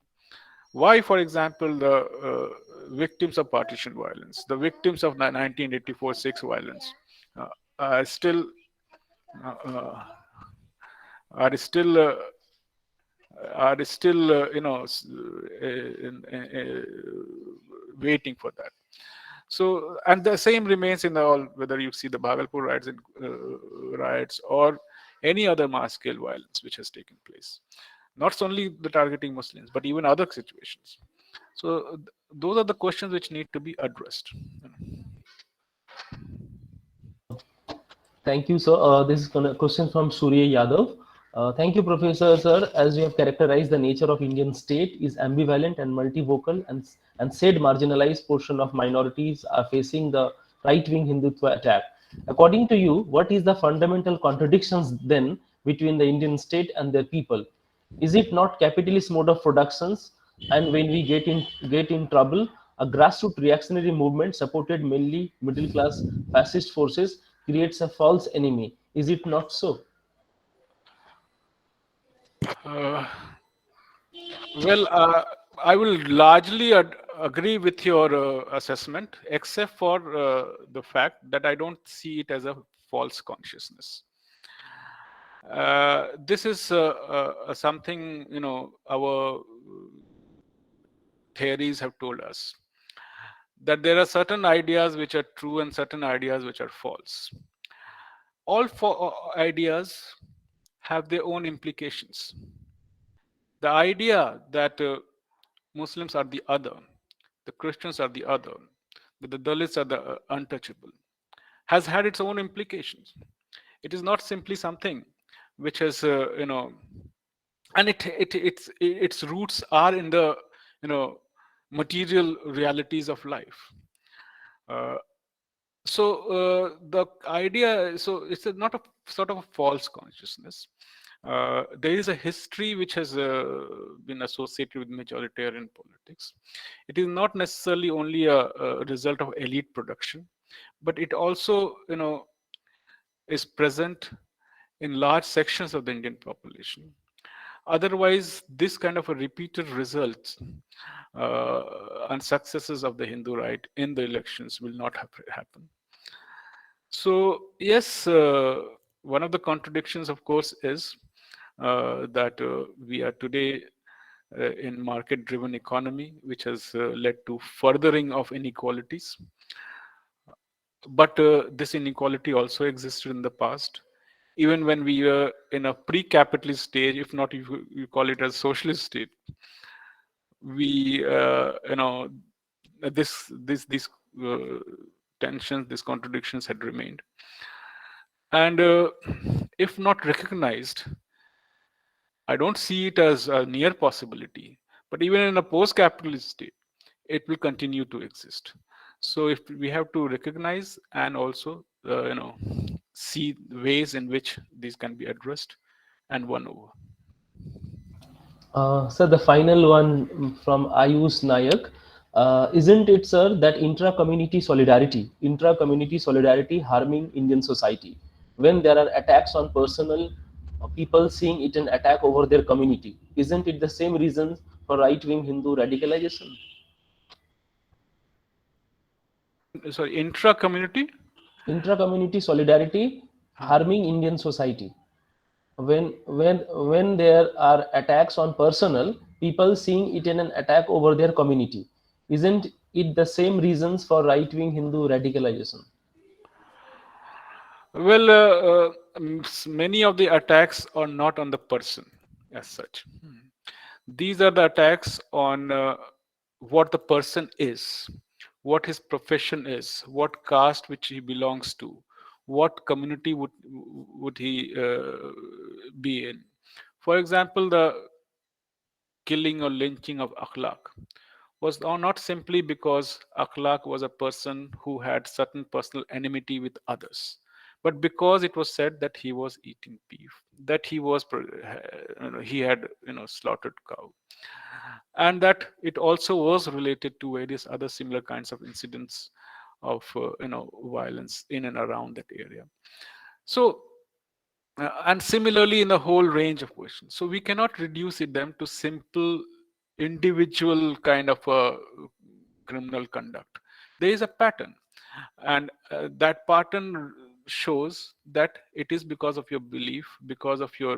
Why, for example, the victims of partition violence, the victims of 1984-6 violence, uh, are still uh, uh, are still waiting for that. So, and the same remains in all, whether you see the Bhagalpur riots or any other mass scale violence which has taken place. Not only the targeting Muslims, but even other situations. So those are the questions which need to be addressed. Thank you, sir. This is a question from Surya Yadav. Thank you, Professor, sir. As you have characterized, the nature of Indian state is ambivalent and multivocal, and said marginalized portion of minorities are facing the right-wing Hindutva attack. According to you, what is the fundamental contradictions then between the Indian state and their people? Is it not capitalist mode of productions? And when we get in trouble, a grassroots reactionary movement supported mainly middle class fascist forces creates a false enemy. Is it not so? Well, I will largely agree with your assessment, except for the fact that I don't see it as a false consciousness. This is something, our theories have told us, that there are certain ideas which are true and certain ideas which are false. All ideas have their own implications. The idea that Muslims are the other, the Christians are the other, that the Dalits are the untouchable, has had its own implications. It is not simply something which has, and its roots are in the, material realities of life. The idea, so it's not a sort of a false consciousness. There is a history which has been associated with majoritarian politics. It is not necessarily only a result of elite production, but it also, is present in large sections of the Indian population. Otherwise, this kind of a repeated results and successes of the Hindu right in the elections will not have happen. So yes, one of the contradictions, of course, is that we are today in market-driven economy, which has led to furthering of inequalities. But this inequality also existed in the past. Even when we were in a pre-capitalist stage, if not you call it a socialist state, we, these tensions, these contradictions had remained. And if not recognized, I don't see it as a near possibility, but even in a post-capitalist state, it will continue to exist. So if we have to recognize and also, see ways in which these can be addressed and won over. Sir, the final one from Ayush Nayak. Isn't it, sir, that intra-community solidarity harming Indian society? When there are attacks on personal, people seeing it an attack over their community. Isn't it the same reason for right-wing Hindu radicalization? Sorry, intra-community? Intra-community solidarity harming Indian society. When there are attacks on personal, people seeing it in an attack over their community. Isn't it the same reasons for right-wing Hindu radicalization? Well, many of the attacks are not on the person as such. These are the attacks on what the person is, what his profession is, what caste which he belongs to, what community would he be in. For example, the killing or lynching of Akhlaq was not simply because Akhlaq was a person who had certain personal enmity with others, but because it was said that he was eating beef, that he was he had slaughtered cow, and that it also was related to various other similar kinds of incidents of violence in and around that area. So and similarly in a whole range of questions. So we cannot reduce them to simple individual kind of criminal conduct. There is a pattern, and that pattern shows that it is because of your belief, because of your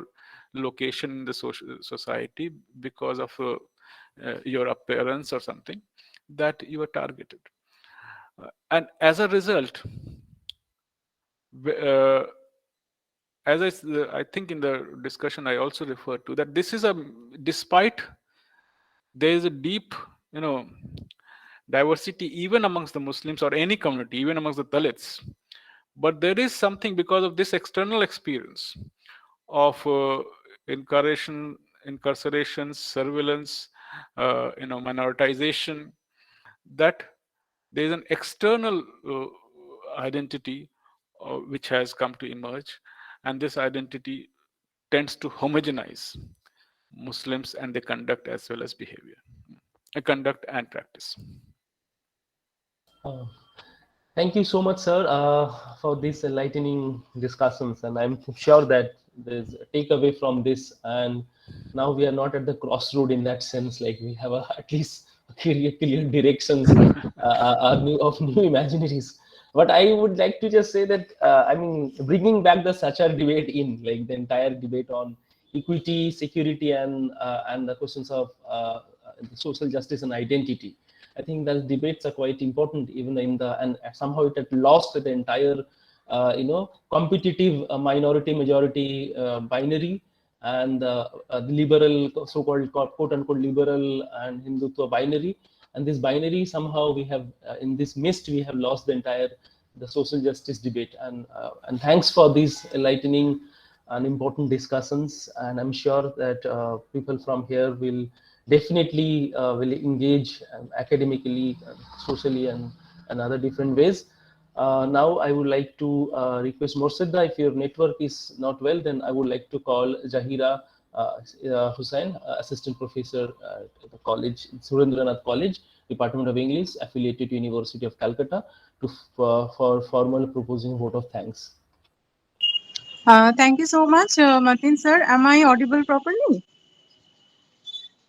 location in the society, because of your appearance or something, that you are targeted. And as a result, as I think in the discussion I also referred to, that this is despite there is a deep diversity even amongst the Muslims or any community, even amongst the Dalits, but there is something because of this external experience of incarceration, surveillance, minoritization, that there is an external identity which has come to emerge, and this identity tends to homogenize Muslims and their conduct as well as behavior, conduct and practice. Thank you so much, sir, for these enlightening discussions, and I'm sure that there's a takeaway from this. And now we are not at the crossroad in that sense; like we have at least clear directions of new imaginaries. But I would like to just say that I mean, bringing back the Sachar debate in, like the entire debate on equity, security, and the questions of social justice and identity. I think those debates are quite important, even and somehow it had lost the entire, competitive minority majority binary, and the liberal, so-called quote unquote liberal and Hindutva binary. And this binary somehow we have in this mist we have lost the social justice debate. And thanks for these enlightening and important discussions. And I'm sure that people from here will definitely will engage academically, socially, and other different ways. Now I would like to request Morsheda, if your network is not well, then I would like to call Zahira Hussain, assistant professor at the college, Surendranath College, Department of English, affiliated to University of Calcutta, for formal proposing vote of thanks. Thank you so much, Mateen sir. Am I audible properly?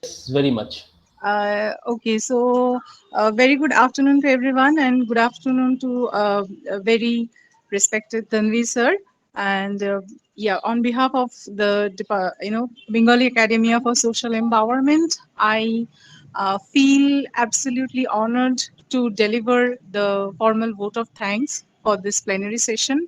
Yes, very much. Okay, so very good afternoon to everyone, and good afternoon to a very respected Tanvi sir. And yeah, on behalf of the Bengali Academia for Social Empowerment, I feel absolutely honored to deliver the formal vote of thanks for this plenary session.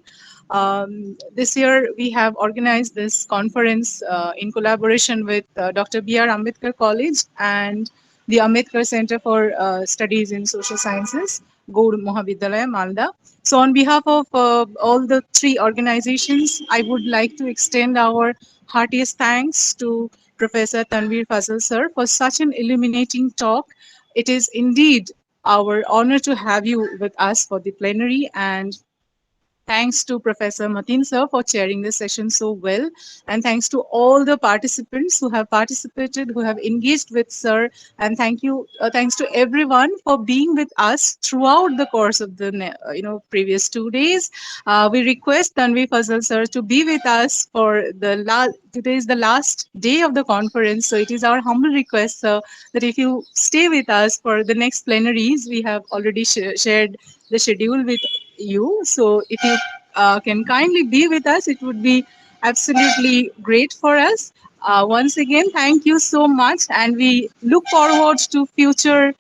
This year, we have organized this conference in collaboration with Dr. B.R. Ambedkar College and the Ambedkar Center for Studies in Social Sciences, Gaur Mohavidyalaya, Malda. So on behalf of all the three organizations, I would like to extend our heartiest thanks to Professor Tanveer Fazal sir for such an illuminating talk. It is indeed our honor to have you with us for the plenary, and thanks to Professor Mateen sir for chairing this session so well. And thanks to all the participants who have participated, who have engaged with sir. And thanks to everyone for being with us throughout the course of the previous 2 days. We request Tanveer Fazal sir to be with us for today is the last day of the conference. So it is our humble request, sir, that if you stay with us for the next plenaries, we have already shared the schedule with you. So if you can kindly be with us, it would be absolutely great for us. Once again, thank you so much, and we look forward to future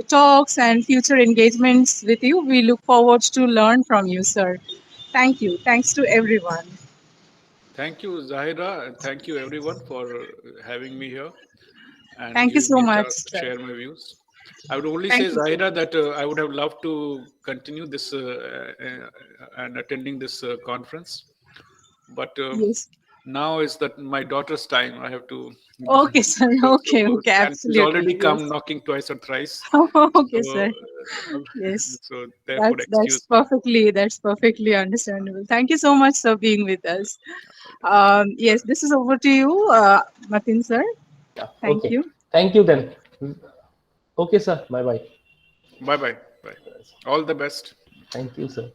talks and future engagements with you. We look forward to learn from you, sir. Thank you. Thanks to everyone. Thank you, Zahira, and thank you everyone for having me here and Thank you giving so me a much, chance to sir. share my views. I would only Thank say, you so Zahira, that I would have loved to continue this and attending this conference, but Yes. now is that my daughter's time. I have to. Okay, sir. Okay, okay, And she's already absolutely. come Yes. knocking twice or thrice. Okay, So, sir. Yes. so therefore, That's excuse me. perfectly understandable. Thank you so much for being with us. Yes, this is over to you, Matin sir. Yeah. Thank Okay. you. Thank you then. Okay, sir. Bye bye. Bye bye. Bye. All the best. Thank you, sir.